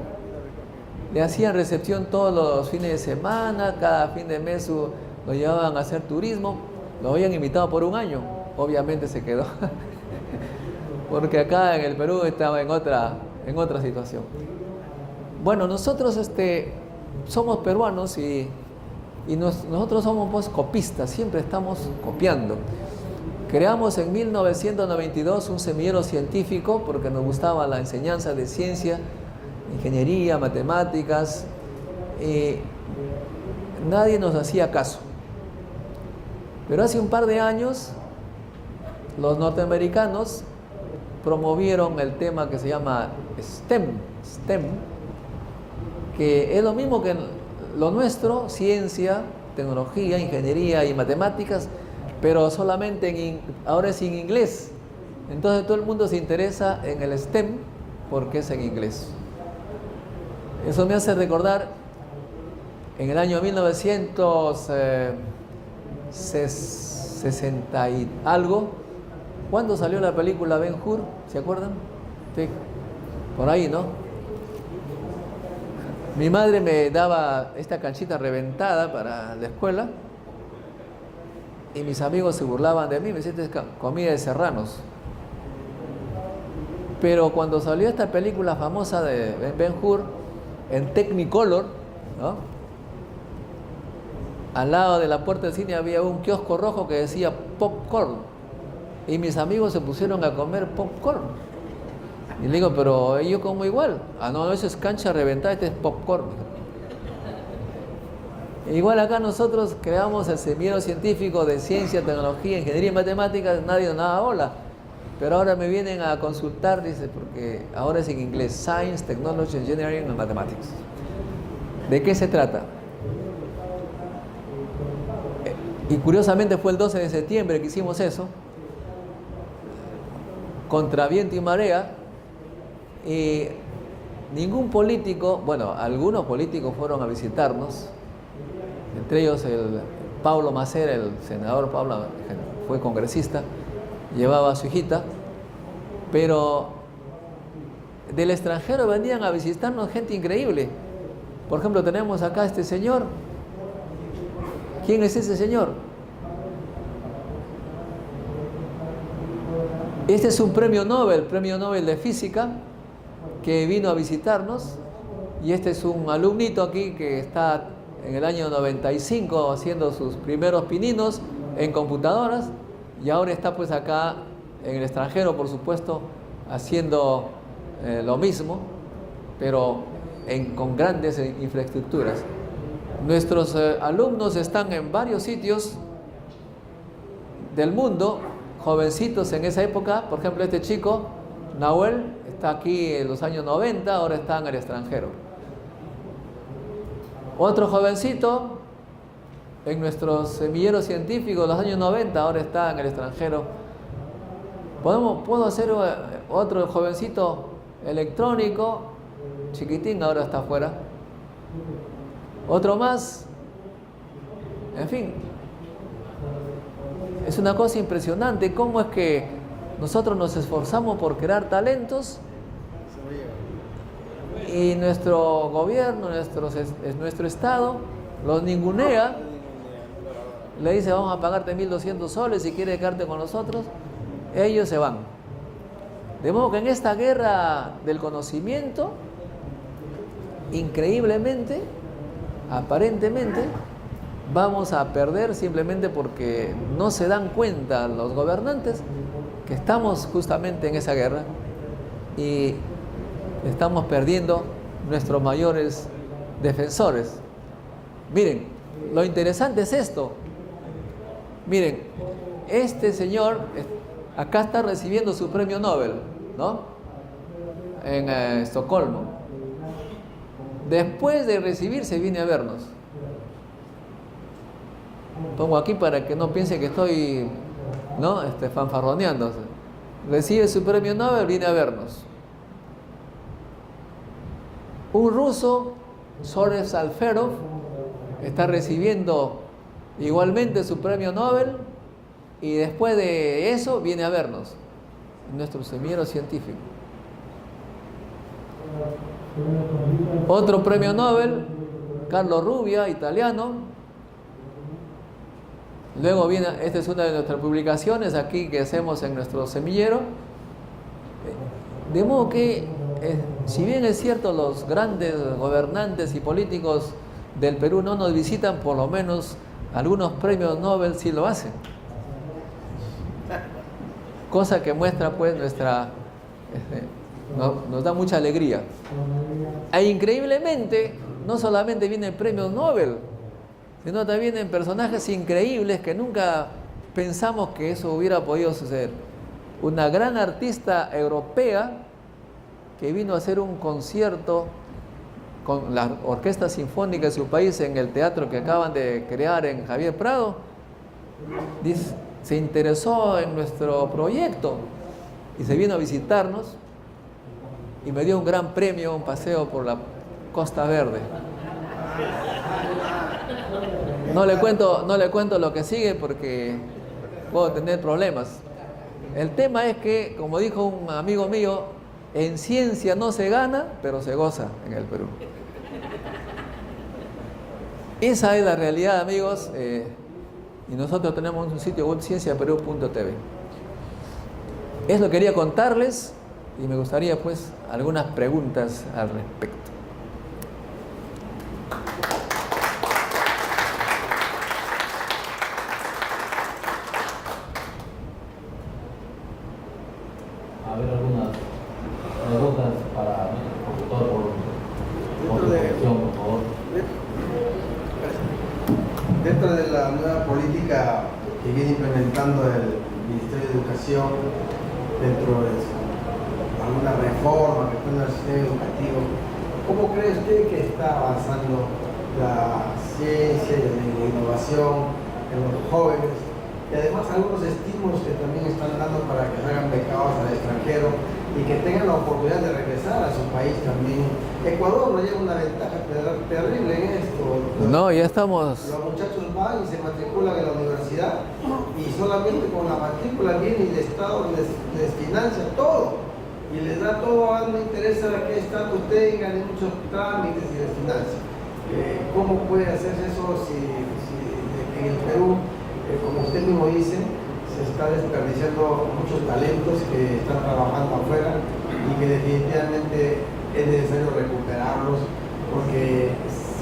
le hacían recepción todos los fines de semana, cada fin de mes lo llevaban a hacer turismo, lo habían invitado por un año, obviamente se quedó, porque acá en el Perú estaba en otra situación. Bueno, nosotros somos peruanos y nosotros somos, pues, copistas, siempre estamos copiando. Creamos en 1992 un semillero científico porque nos gustaba la enseñanza de ciencia, ingeniería, matemáticas. Nadie nos hacía caso. Pero hace un par de años los norteamericanos promovieron el tema que se llama STEM, que es lo mismo que lo nuestro: ciencia, tecnología, ingeniería y matemáticas, pero solamente ahora es en inglés. Entonces todo el mundo se interesa en el STEM porque es en inglés. Eso me hace recordar en el año 1960 y algo, ¿cuándo salió la película Ben-Hur? ¿Se acuerdan? Sí. Por ahí, ¿no? Mi madre me daba esta canchita reventada para la escuela y mis amigos se burlaban de mí, me decían: comida de serranos. Pero cuando salió esta película famosa de Ben-Hur en Technicolor, ¿no?, al lado de la puerta del cine había un kiosco rojo que decía popcorn, y mis amigos se pusieron a comer popcorn. Y le digo: pero yo como igual. Ah, no, eso es cancha reventada, este es popcorn. Igual acá nosotros creamos el semillero científico de ciencia, tecnología, ingeniería y matemáticas, nadie nos daba bola. Pero ahora me vienen a consultar, dice, porque ahora es en inglés: Science, Technology, Engineering and Mathematics. ¿De qué se trata? Y curiosamente fue el 12 de septiembre que hicimos eso, contra viento y marea, y ningún político, bueno, algunos políticos fueron a visitarnos, entre ellos el Pablo Macera, el senador Pablo, fue congresista, llevaba a su hijita, pero del extranjero venían a visitarnos gente increíble. Por ejemplo, tenemos acá a este señor. ¿Quién es ese señor? Este es un premio Nobel de Física, que vino a visitarnos, y este es un alumnito aquí que está en el año 95 haciendo sus primeros pininos en computadoras, y ahora está pues acá en el extranjero, por supuesto, haciendo lo mismo, pero con grandes infraestructuras. Nuestros alumnos están en varios sitios del mundo, jovencitos en esa época. Por ejemplo, este chico, Nahuel, está aquí en los años 90, ahora está en el extranjero. Otro jovencito en nuestros semilleros científicos de los años 90, ahora está en el extranjero. Puedo hacer otro jovencito electrónico, chiquitín, ahora está afuera. Otro más. En fin, es una cosa impresionante cómo es que nosotros nos esforzamos por crear talentos y nuestro gobierno, nuestro Estado los ningunea, le dice vamos a pagarte 1.200 soles si quieres quedarte con nosotros, ellos se van. De modo que en esta guerra del conocimiento, increíblemente, aparentemente, vamos a perder simplemente porque no se dan cuenta los gobernantes que estamos justamente en esa guerra y estamos perdiendo nuestros mayores defensores. Miren, lo interesante es esto. Miren, este señor acá está recibiendo su premio Nobel, ¿no? En Estocolmo. Después de recibirse viene a vernos. Pongo aquí para que no piense que estoy, ¿no? Fanfarroneando. Recibe su premio Nobel, viene a vernos. Un ruso, Soren Salferov, está recibiendo igualmente su premio Nobel y después de eso viene a vernos, nuestro semillero científico. Otro premio Nobel, Carlo Rubbia, italiano. Luego viene, esta es una de nuestras publicaciones aquí que hacemos en nuestro semillero. De modo que, si bien es cierto, los grandes gobernantes y políticos del Perú no nos visitan, por lo menos algunos premios Nobel sí lo hacen. Cosa que muestra pues nos da mucha alegría. E increíblemente, no solamente vienen premios Nobel, sino también en personajes increíbles que nunca pensamos que eso hubiera podido suceder. Una gran artista europea que vino a hacer un concierto con la Orquesta Sinfónica de su país en el teatro que acaban de crear en Javier Prado, se interesó en nuestro proyecto y se vino a visitarnos y me dio un gran premio, un paseo por la Costa Verde. No le cuento lo que sigue porque puedo tener problemas. El tema es que, como dijo un amigo mío, en ciencia no se gana, pero se goza en el Perú. Esa es la realidad, amigos, y nosotros tenemos un sitio web, cienciaperú.tv. Eso quería contarles y me gustaría pues algunas preguntas al respecto. A ver, algunas preguntas para el profesor por reflexión, por favor. Dentro de la nueva política que viene implementando el Ministerio de Educación, dentro de alguna reforma que tiene el sistema educativo, ¿cómo cree usted que está avanzando la ciencia y la innovación en los jóvenes? Y además algunos estímulos que también están dando para que hagan becados al extranjero y que tengan la oportunidad de regresar a su país también. Ecuador no lleva una ventaja terrible en esto. No, ya estamos. Los muchachos van y se matriculan en la universidad y solamente con la matrícula viene y el Estado les financia todo. Y les da todo, no interesa qué estatus tengan, hay muchos trámites y les financia. ¿Cómo puede hacerse eso si en el Perú, como usted mismo dice, se está desperdiciando muchos talentos que están trabajando afuera y que definitivamente es necesario recuperarlos porque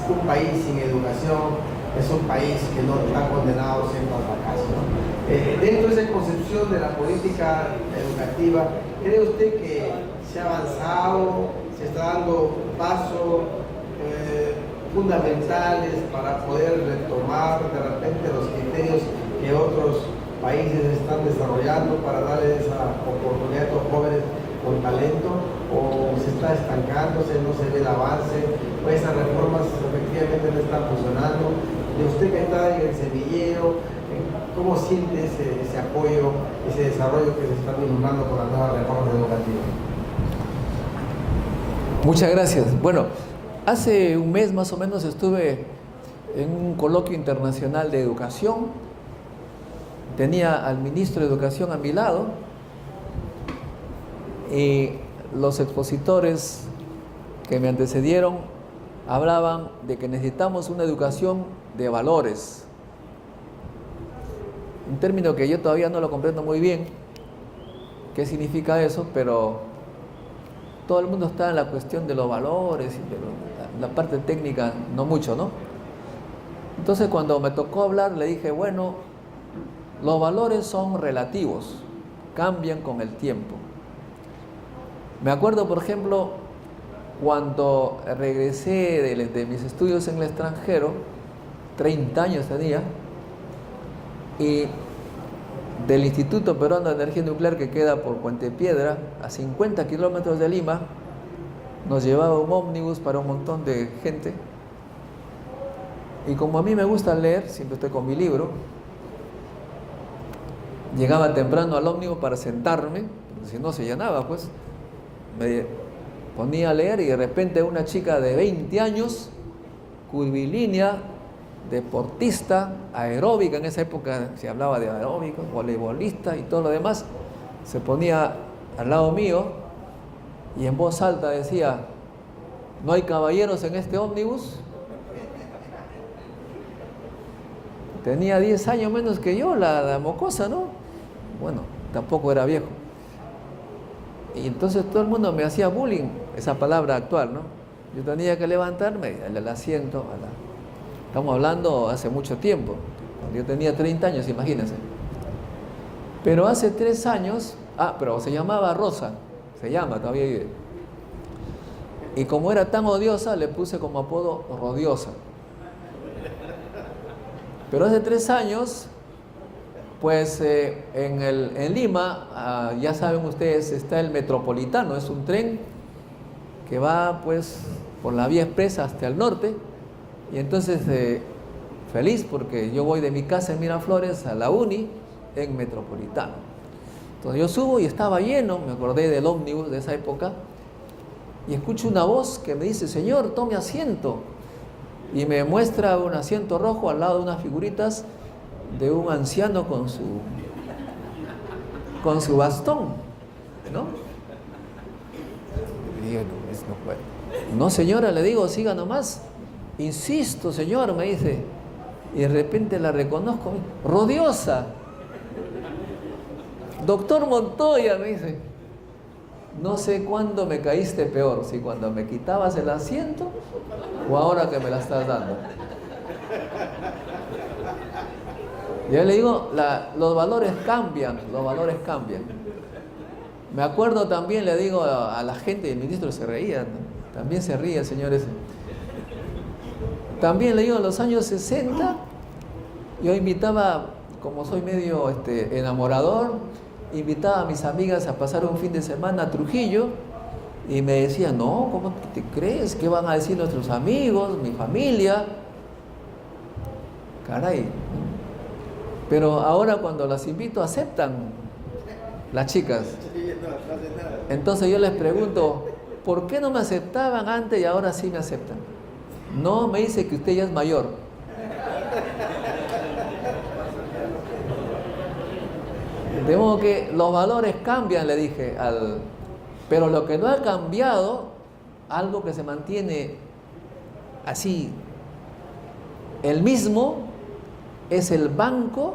un país sin educación es un país que no está condenado siempre al fracaso, ¿no? Dentro de esa concepción de la política educativa, ¿cree usted que se ha avanzado, se está dando pasos fundamentales para poder retomar de repente los criterios que otros países están desarrollando para darle esa oportunidad a los jóvenes con talento, o se está estancándose, no se ve el avance, o esas reformas efectivamente no están funcionando? de usted que está en el semillero, ¿cómo siente ese apoyo, ese desarrollo que se está vislumbrando con las nuevas reformas educativas? Muchas gracias. Bueno, hace un mes más o menos estuve en un coloquio internacional de educación. Tenía al ministro de Educación a mi lado y los expositores que me antecedieron hablaban de que necesitamos una educación de valores. Un término que yo todavía no lo comprendo muy bien, qué significa eso, pero todo el mundo está en la cuestión de los valores, pero la parte técnica no mucho, ¿no? Entonces cuando me tocó hablar le dije, bueno, los valores son relativos, cambian con el tiempo. Me acuerdo, por ejemplo, cuando regresé de mis estudios en el extranjero, 30 años tenía, y del Instituto Peruano de Energía Nuclear, que queda por Puente Piedra, a 50 kilómetros de Lima, nos llevaba un ómnibus para un montón de gente. Y como a mí me gusta leer, siempre estoy con mi libro, llegaba temprano al ómnibus para sentarme, porque si no se llenaba, pues me ponía a leer y de repente una chica de 20 años, curvilínea, deportista, aeróbica, en esa época se hablaba de aeróbicos, voleibolista y todo lo demás, se ponía al lado mío y en voz alta decía, ¿no hay caballeros en este ómnibus? Tenía 10 años menos que yo, la mocosa, ¿no? Bueno, tampoco era viejo. Y entonces todo el mundo me hacía bullying, esa palabra actual, ¿no? Yo tenía que levantarme al asiento, estamos hablando hace mucho tiempo, cuando yo tenía 30 años, imagínense. Pero hace 3 años, pero se llamaba Rosa, se llama, todavía vive. Y como era tan odiosa, le puse como apodo Rodiosa. Pero hace 3 años, pues en Lima, ya saben ustedes, está el Metropolitano, es un tren que va pues por la vía expresa hasta el norte, y entonces feliz porque yo voy de mi casa en Miraflores a la uni en Metropolitano. Entonces yo subo y estaba lleno, me acordé del ómnibus de esa época, y escucho una voz que me dice, señor, tome asiento, y me muestra un asiento rojo al lado de unas figuritas de un anciano con su bastón, ¿no? Y digo, no puede. No, señora, le digo, siga nomás. Insisto, señor, me dice. Y de repente la reconozco. Rodiosa. Doctor Montoya, me dice. No sé cuándo me caíste peor, si cuando me quitabas el asiento o ahora que me la estás dando. Ya le digo, los valores cambian, los valores cambian. Me acuerdo también, le digo a la gente, y el ministro se reía, ¿no? También se ríe el señor ese. También le digo, en los años 60, yo invitaba, como soy medio enamorador, invitaba a mis amigas a pasar un fin de semana a Trujillo, y me decían, no, ¿cómo te crees? ¿Qué van a decir nuestros amigos, mi familia? Caray. Pero ahora cuando las invito aceptan las chicas. Entonces yo les pregunto, ¿por qué no me aceptaban antes y ahora sí me aceptan? No, me dice que usted ya es mayor. De modo que los valores cambian, le dije, pero lo que no ha cambiado, algo que se mantiene así, el mismo, es el banco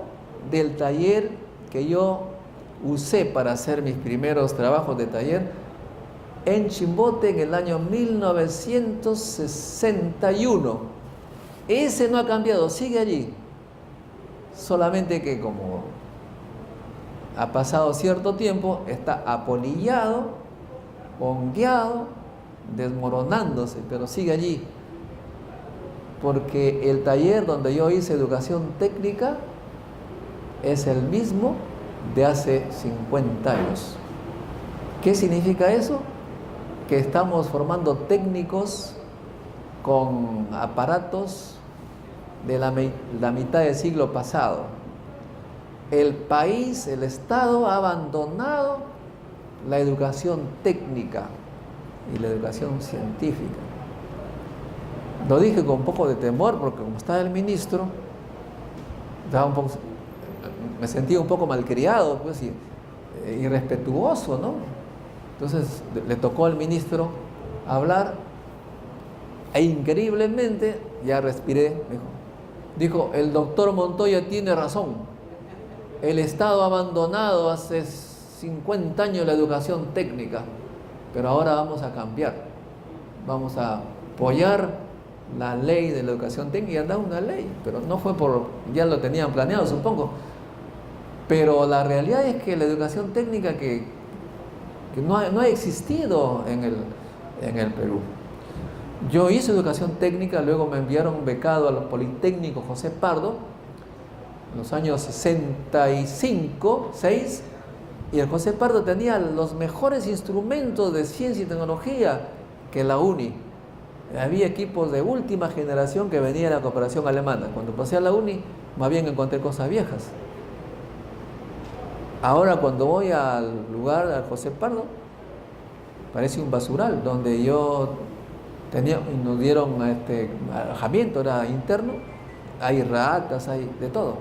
del taller que yo usé para hacer mis primeros trabajos de taller en Chimbote en el año 1961. Ese no ha cambiado, sigue allí. Solamente que como ha pasado cierto tiempo, está apolillado, hongueado, desmoronándose, pero sigue allí. Porque el taller donde yo hice educación técnica es el mismo de hace 50 años. ¿Qué significa eso? Que estamos formando técnicos con aparatos de la mitad del siglo pasado. El país, el Estado ha abandonado la educación técnica y la educación científica. Lo dije con un poco de temor porque como estaba el ministro, me sentía un poco malcriado, pues, y irrespetuoso, ¿no? Entonces le tocó al ministro hablar e increíblemente, ya respiré, dijo, el doctor Montoya tiene razón, el Estado ha abandonado hace 50 años la educación técnica, pero ahora vamos a cambiar, vamos a apoyar la ley de la educación técnica, da una ley, pero no fue ya lo tenían planeado, supongo, pero la realidad es que la educación técnica que no ha existido en el Perú. Yo hice educación técnica, luego me enviaron becado al Politécnico José Pardo, en los años 65, 6, y el José Pardo tenía los mejores instrumentos de ciencia y tecnología que la UNI. Había equipos de última generación que venían de la cooperación alemana. Cuando pasé a la UNI, más bien encontré cosas viejas. Ahora cuando voy al lugar, al José Pardo, parece un basural, donde yo nos dieron alojamiento, era interno, hay ratas, hay de todo.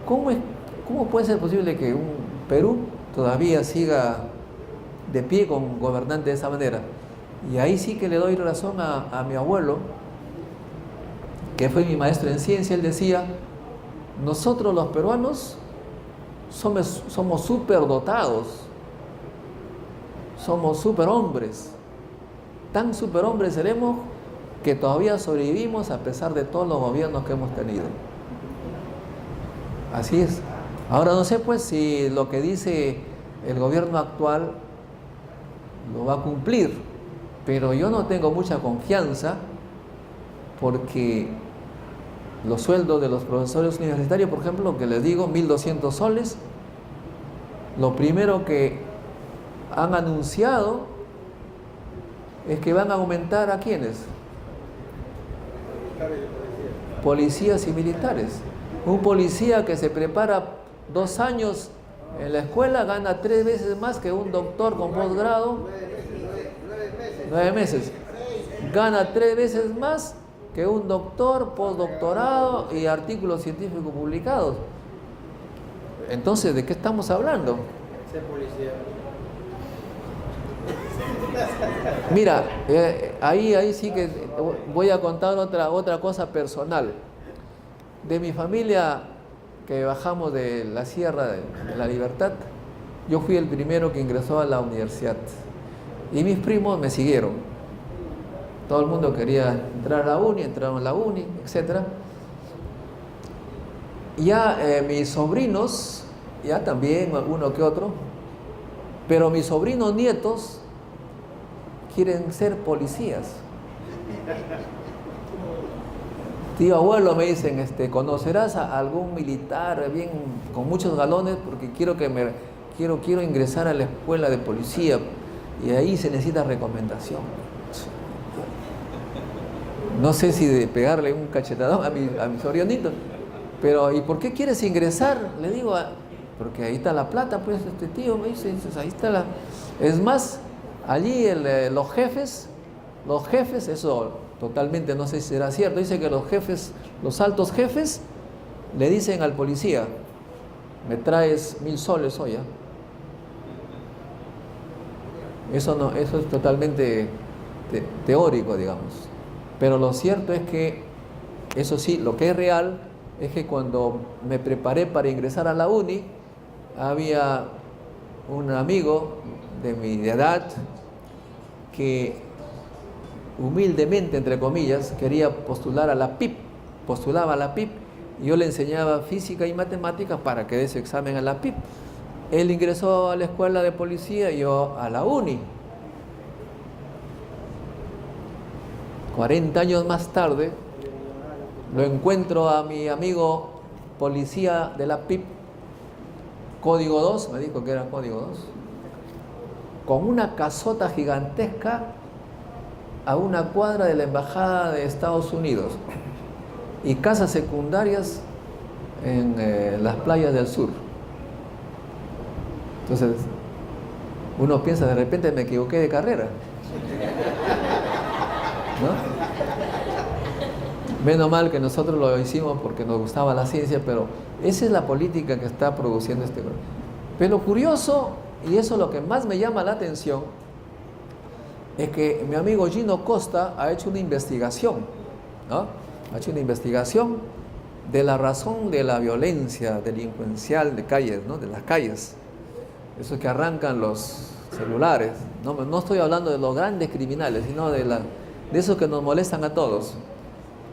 ¿Cómo puede ser posible que un Perú todavía siga de pie con gobernantes de esa manera? Y ahí sí que le doy razón a mi abuelo, que fue mi maestro en ciencia. Él decía, nosotros los peruanos somos superdotados, somos superhombres, tan superhombres seremos que todavía sobrevivimos a pesar de todos los gobiernos que hemos tenido. Así es. Ahora no sé pues si lo que dice el gobierno actual lo va a cumplir, pero yo no tengo mucha confianza porque los sueldos de los profesores universitarios, por ejemplo, lo que les digo, 1.200 soles, lo primero que han anunciado es que van a aumentar ¿a quiénes? Policías y militares. Un policía que se prepara 2 años en la escuela gana 3 veces más que un doctor con posgrado. 9 meses. Gana 3 veces más que un doctor, postdoctorado y artículos científicos publicados. Entonces, ¿de qué estamos hablando? Ser policía. Mira, ahí sí que voy a contar otra cosa personal. De mi familia que bajamos de la Sierra de la Libertad, yo fui el primero que ingresó a la universidad. Y mis primos me siguieron. Todo el mundo quería entrar a la uni, entraron a la uni, etc. Ya mis sobrinos, ya también alguno que otro, pero mis sobrinos nietos quieren ser policías. Tío abuelo, me dicen, ¿conocerás a algún militar bien con muchos galones? Porque quiero ingresar a la escuela de policía y ahí se necesita recomendación. No sé si de pegarle un cachetadón a mi sobrinito, pero ¿y por qué quieres ingresar? Le digo, porque ahí está la plata, pues tío me dice, ahí está la... Es más, allí los jefes, eso totalmente no sé si será cierto, dice que los jefes, los altos jefes, le dicen al policía, me traes 1.000 soles hoy, ¿eh? Eso es totalmente teórico, digamos. Pero lo cierto es que, eso sí, lo que es real es que cuando me preparé para ingresar a la uni, había un amigo de mi edad que humildemente, entre comillas, quería postular a la PIP, postulaba a la PIP, y yo le enseñaba física y matemáticas para que dé su examen a la PIP. Él ingresó a la escuela de policía y yo a la uni. 40 años más tarde, lo encuentro a mi amigo policía de la PIP, código 2, me dijo que era código 2, con una casota gigantesca a una cuadra de la embajada de Estados Unidos. y casas secundarias en las playas del sur. Entonces, uno piensa, de repente me equivoqué de carrera, ¿no? Menos mal que nosotros lo hicimos porque nos gustaba la ciencia, pero esa es la política que está produciendo este gobierno. Pero lo curioso, y eso es lo que más me llama la atención, es que mi amigo Gino Costa ha hecho una investigación, ¿no? Ha hecho una investigación de la razón de la violencia delincuencial de calles, ¿no? De las calles. Eso que arrancan los celulares. No estoy hablando de los grandes criminales, sino de esos que nos molestan a todos.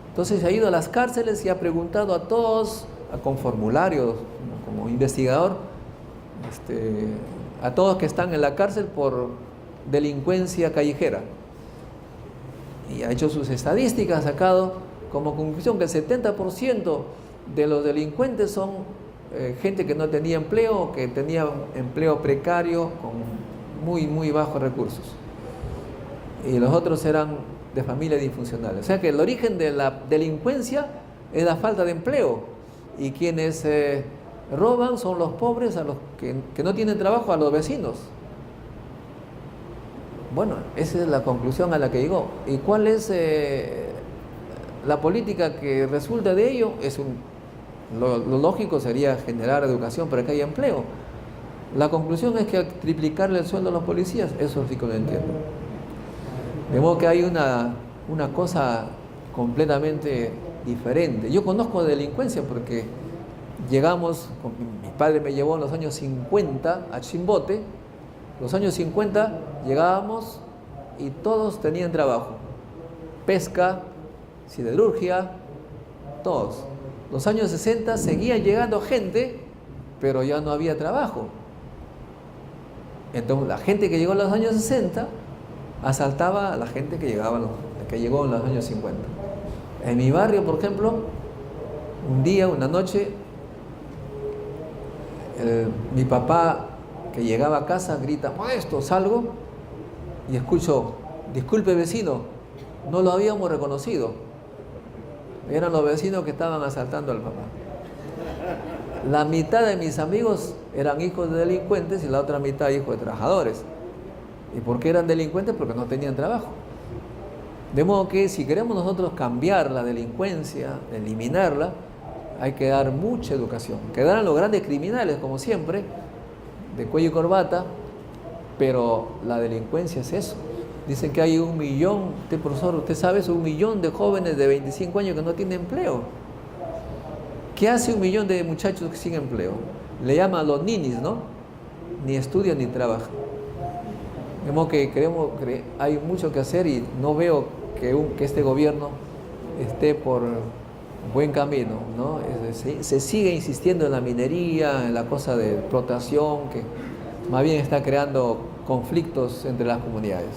Entonces ha ido a las cárceles y ha preguntado a todos, con formularios, como investigador, a todos que están en la cárcel por delincuencia callejera. Y ha hecho sus estadísticas, ha sacado como conclusión que el 70% de los delincuentes son gente que no tenía empleo, que tenía empleo precario con muy bajos recursos. Y los otros eran de familias disfuncionales. O sea que el origen de la delincuencia es la falta de empleo. Y quienes roban son los pobres, a los que no tienen trabajo, a los vecinos. Bueno, esa es la conclusión a la que llegó. ¿Y cuál es la política que resulta de ello? Lo lógico sería generar educación para que haya empleo. La conclusión es que al triplicarle el sueldo a los policías, eso sí que lo entiendo. De modo que hay una cosa completamente diferente. Yo conozco delincuencia porque llegamos, mi padre me llevó en los años 50 a Chimbote. Los años 50 llegábamos y todos tenían trabajo. Pesca, siderurgia, todos. Los años 60 seguía llegando gente, pero ya no había trabajo. Entonces la gente que llegó en los años 60 asaltaba a la gente que llegó en los años 50. En mi barrio, por ejemplo, un día, una noche, mi papá que llegaba a casa grita: "Modesto", salgo y escucho: "Disculpe, vecino, no lo habíamos reconocido". Eran los vecinos que estaban asaltando al papá. La mitad de mis amigos eran hijos de delincuentes y la otra mitad hijos de trabajadores. ¿Y por qué eran delincuentes? Porque no tenían trabajo. De modo que si queremos nosotros cambiar la delincuencia, eliminarla, hay que dar mucha educación. Quedarán los grandes criminales, como siempre, de cuello y corbata, pero la delincuencia es eso. Dicen que hay 1 millón, profesor, usted sabe, es 1 millón de jóvenes de 25 años que no tienen empleo. ¿Qué hace 1 millón de muchachos sin empleo? Le llaman a los ninis, ¿no? Ni estudian ni trabajan. De modo que hay mucho que hacer y no veo que este gobierno esté por buen camino, ¿no? Se sigue insistiendo en la minería, en la cosa de explotación, que más bien está creando conflictos entre las comunidades.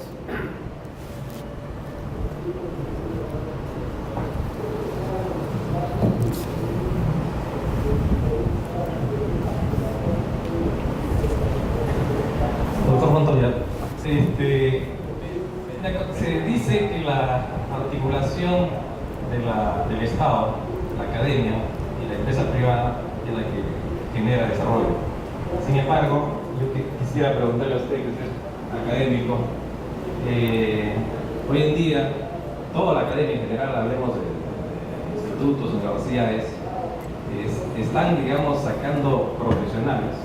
Doctor Montoya, se dice que la articulación del Estado, la academia y la empresa privada es la que genera desarrollo. Sin embargo, yo quisiera preguntarle a usted, que usted es académico, hoy en día toda la academia en general, hablemos de institutos, universidades, están, digamos, sacando profesionales,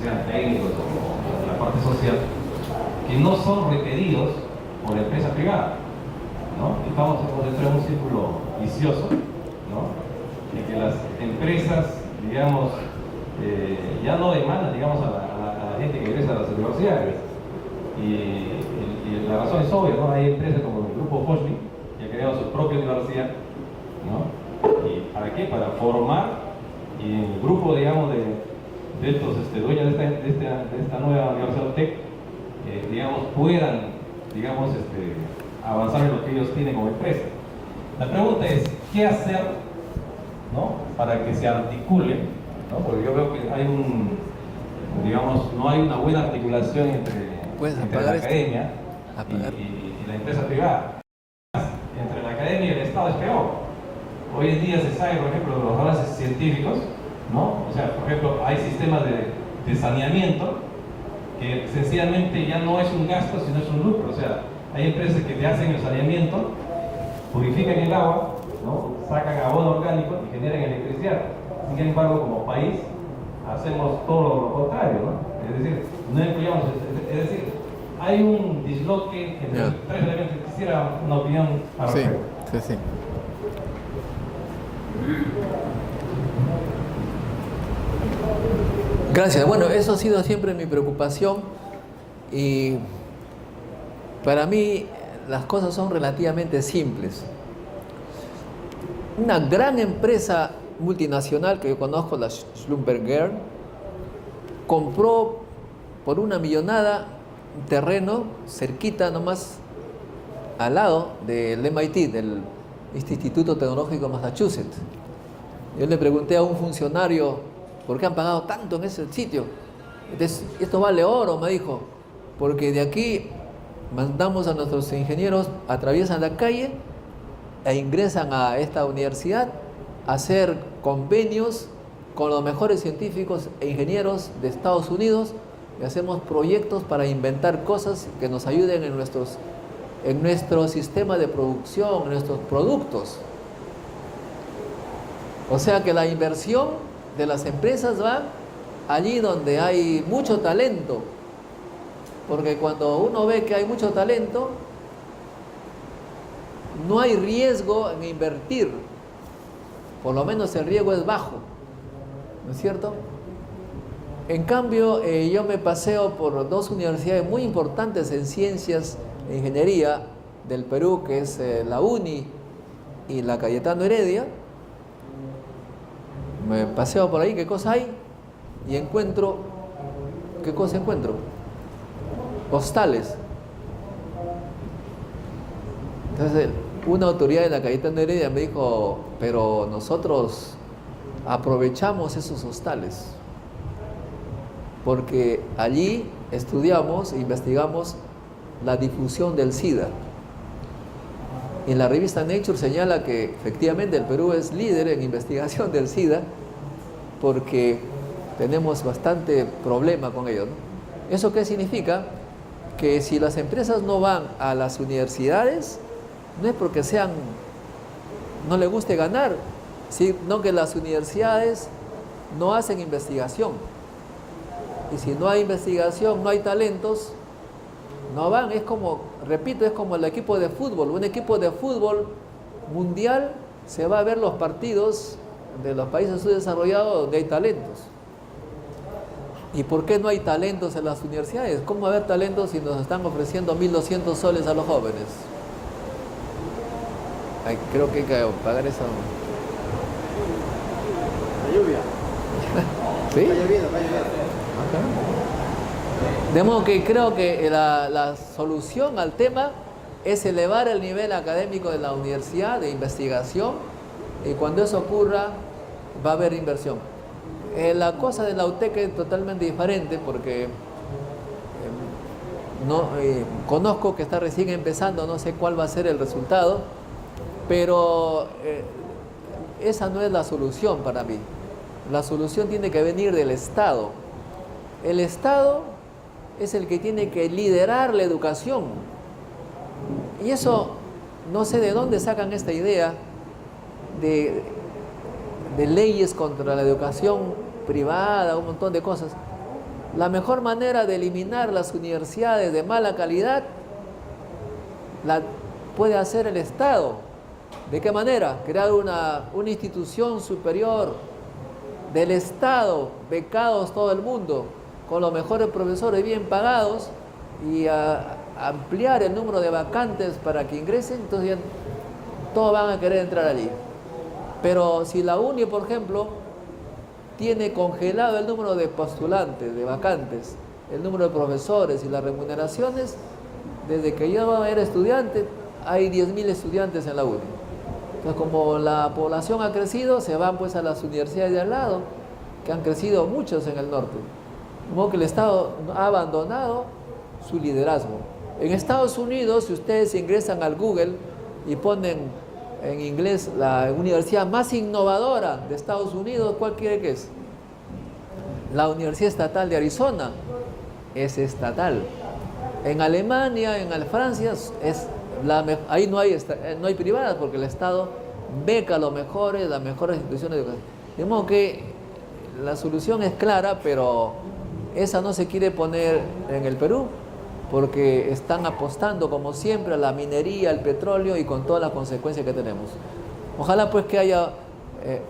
sean técnicos o de la parte social, que no son requeridos por la empresa privada, ¿no? Estamos dentro de un círculo vicioso, ¿no? En que las empresas, digamos, ya no demandan, digamos, a la gente que ingresa a las universidades. Y la razón es obvia, ¿no? Hay empresas como el Grupo Foschli que ha creado su propia universidad, ¿no? ¿Y para qué? Para formar, y el grupo, digamos, de estos dueños de esta nueva universidad TEC, digamos, puedan, digamos, avanzar en lo que ellos tienen como empresa. La pregunta es, ¿qué hacer, ¿no? Para que se articule, ¿no? Porque yo veo que hay no hay una buena articulación entre la academia y la empresa privada. Entre la academia y el Estado es peor, hoy en día se sabe, por ejemplo, de los avances científicos, ¿no? O sea, por ejemplo, hay sistemas de saneamiento que sencillamente ya no es un gasto, sino es un lucro. O sea, hay empresas que te hacen el saneamiento, purifican el agua, ¿no? Sacan abono orgánico y generan electricidad. Sin embargo, como país, hacemos todo lo contrario, ¿no? Es decir, no incluyamos, es decir, hay un disloque entre los tres elementos. Quisiera una opinión al respecto. Sí. Gracias. Bueno, eso ha sido siempre mi preocupación y para mí las cosas son relativamente simples. Una gran empresa multinacional que yo conozco, la Schlumberger, compró por una millonada un terreno cerquita nomás al lado del MIT, del Instituto Tecnológico de Massachusetts. Yo le pregunté a un funcionario por qué han pagado tanto en ese sitio. Entonces, esto vale oro, me dijo, porque de aquí mandamos a nuestros ingenieros, atraviesan la calle e ingresan a esta universidad a hacer convenios con los mejores científicos e ingenieros de Estados Unidos y hacemos proyectos para inventar cosas que nos ayuden en nuestro sistema de producción, en nuestros productos. O sea que la inversión de las empresas va allí donde hay mucho talento, porque cuando uno ve que hay mucho talento, no hay riesgo en invertir, por lo menos el riesgo es bajo, ¿no es cierto? En cambio, yo me paseo por dos universidades muy importantes en ciencias e ingeniería del Perú, que es la UNI y la Cayetano Heredia. Me paseo por ahí, ¿qué cosa hay? Y encuentro, ¿qué cosa encuentro? Hostales. Entonces, una autoridad de la Cayetano Heredia me dijo, pero nosotros aprovechamos esos hostales, porque allí estudiamos e investigamos la difusión del SIDA. Y la revista Nature señala que efectivamente el Perú es líder en investigación del SIDA porque tenemos bastante problema con ello, ¿no? ¿Eso qué significa? Que si las empresas no van a las universidades, no es porque no les guste ganar, sino que las universidades no hacen investigación. Y si no hay investigación, no hay talentos, no van. Es como, repito, es como el equipo de fútbol. Un equipo de fútbol mundial se va a ver los partidos de los países subdesarrollados donde hay talentos. ¿Y por qué no hay talentos en las universidades? ¿Cómo va a haber talentos si nos están ofreciendo 1.200 soles a los jóvenes? Ay, creo que hay que pagar eso. La lluvia. ¿Sí? Está lloviendo. De modo que creo que la solución al tema es elevar el nivel académico de la universidad, de investigación, y cuando eso ocurra va a haber inversión. La cosa de la UTEC es totalmente diferente porque conozco que está recién empezando, no sé cuál va a ser el resultado, pero esa no es la solución para mí. La solución tiene que venir del Estado. El Estado es el que tiene que liderar la educación. Y eso, no sé de dónde sacan esta idea de leyes contra la educación privada, un montón de cosas. La mejor manera de eliminar las universidades de mala calidad la puede hacer el Estado. ¿De qué manera? Crear una institución superior del Estado, becados todo el mundo, con los mejores profesores bien pagados y ampliar el número de vacantes para que ingresen, entonces ya todos van a querer entrar allí. Pero si la UNI, por ejemplo, tiene congelado el número de postulantes, de vacantes, el número de profesores y las remuneraciones, desde que yo era estudiante, hay 10.000 estudiantes en la UNI. Entonces, como la población ha crecido, se van pues a las universidades de al lado, que han crecido muchos en el norte. De modo que el Estado ha abandonado su liderazgo. En Estados Unidos, si ustedes ingresan al Google y ponen en inglés, la universidad más innovadora de Estados Unidos, ¿cuál cree que es? La Universidad Estatal de Arizona es estatal. En Alemania, en Francia, ahí no hay privadas porque el Estado beca las mejores instituciones de educación. De modo que la solución es clara, pero esa no se quiere poner en el Perú porque están apostando como siempre a la minería, al petróleo y con todas las consecuencias que tenemos. Ojalá pues que haya,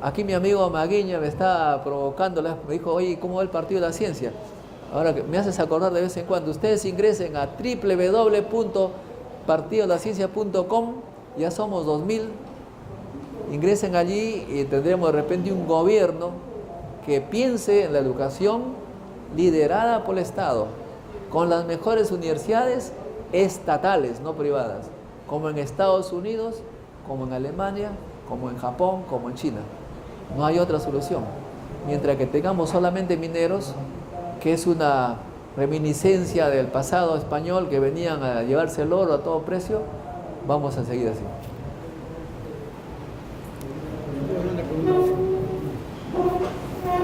aquí mi amigo Maguiña me está provocando, me dijo, oye, ¿cómo va el Partido de la Ciencia? Ahora que me haces acordar de vez en cuando, ustedes ingresen a www.partidodelaCiencia.com, ya somos 2000, ingresen allí y tendremos de repente un gobierno que piense en la educación liderada por el Estado, con las mejores universidades estatales, no privadas, como en Estados Unidos, como en Alemania, como en Japón, como en China. No hay otra solución. Mientras que tengamos solamente mineros, que es una reminiscencia del pasado español que venían a llevarse el oro a todo precio, vamos a seguir así.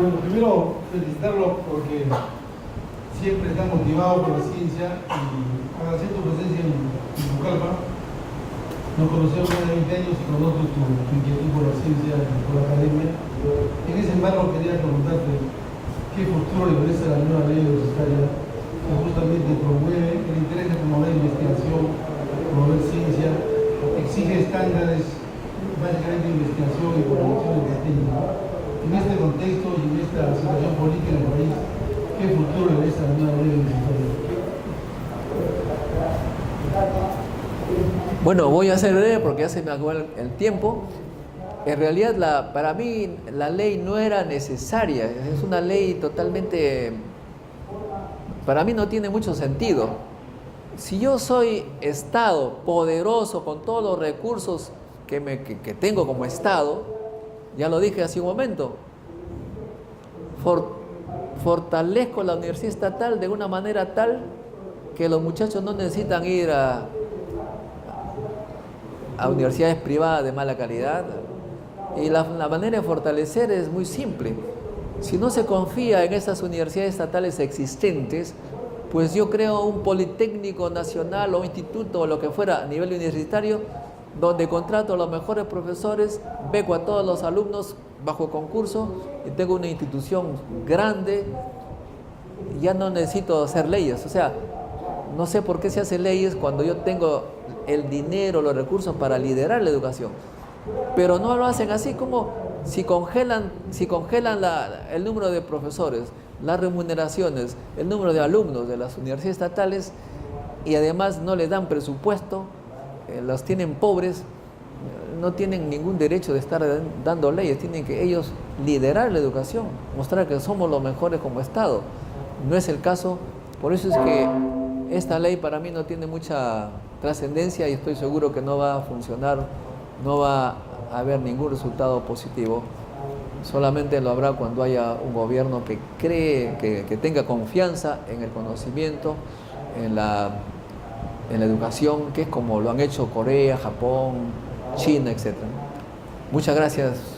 Bueno, primero felicitarlo porque siempre está motivado por la ciencia y agradecer tu presencia en Pucallpa. Nos conocemos hace 20 años y conozco tu inquietud por la ciencia y por la academia. En ese marco quería preguntarte qué futuro le ofrece la nueva ley universitaria que justamente promueve el interés de promover investigación, promover ciencia, exige estándares básicamente de investigación y promoción de técnica. En este contexto y en esta situación política del país, ¿qué futuro le ofrece la nueva ley universitaria? Bueno, voy a ser breve porque ya se me acabó el tiempo. En realidad, para mí, la ley no era necesaria. Es una ley totalmente... Para mí no tiene mucho sentido. Si yo soy Estado poderoso con todos los recursos que tengo como Estado, ya lo dije hace un momento, fortalezco la universidad estatal de una manera tal que los muchachos no necesitan ir a universidades privadas de mala calidad. Y la manera de fortalecer es muy simple. Si no se confía en esas universidades estatales existentes, pues yo creo un politécnico nacional o un instituto o lo que fuera a nivel universitario, donde contrato a los mejores profesores, beco a todos los alumnos bajo concurso y tengo una institución grande. Ya no necesito hacer leyes. O sea, no sé por qué se hacen leyes cuando yo tengo el dinero, los recursos para liderar la educación. Pero no lo hacen así, como si congelan el número de profesores, las remuneraciones, el número de alumnos de las universidades estatales y además no les dan presupuesto, los tienen pobres, no tienen ningún derecho de estar dando leyes, tienen que ellos liderar la educación, mostrar que somos los mejores como Estado. No es el caso, por eso es que esta ley para mí no tiene mucha trascendencia y estoy seguro que no va a funcionar, no va a haber ningún resultado positivo. Solamente lo habrá cuando haya un gobierno que cree, que tenga confianza en el conocimiento, en la educación, que es como lo han hecho Corea, Japón, China, etc. Muchas gracias.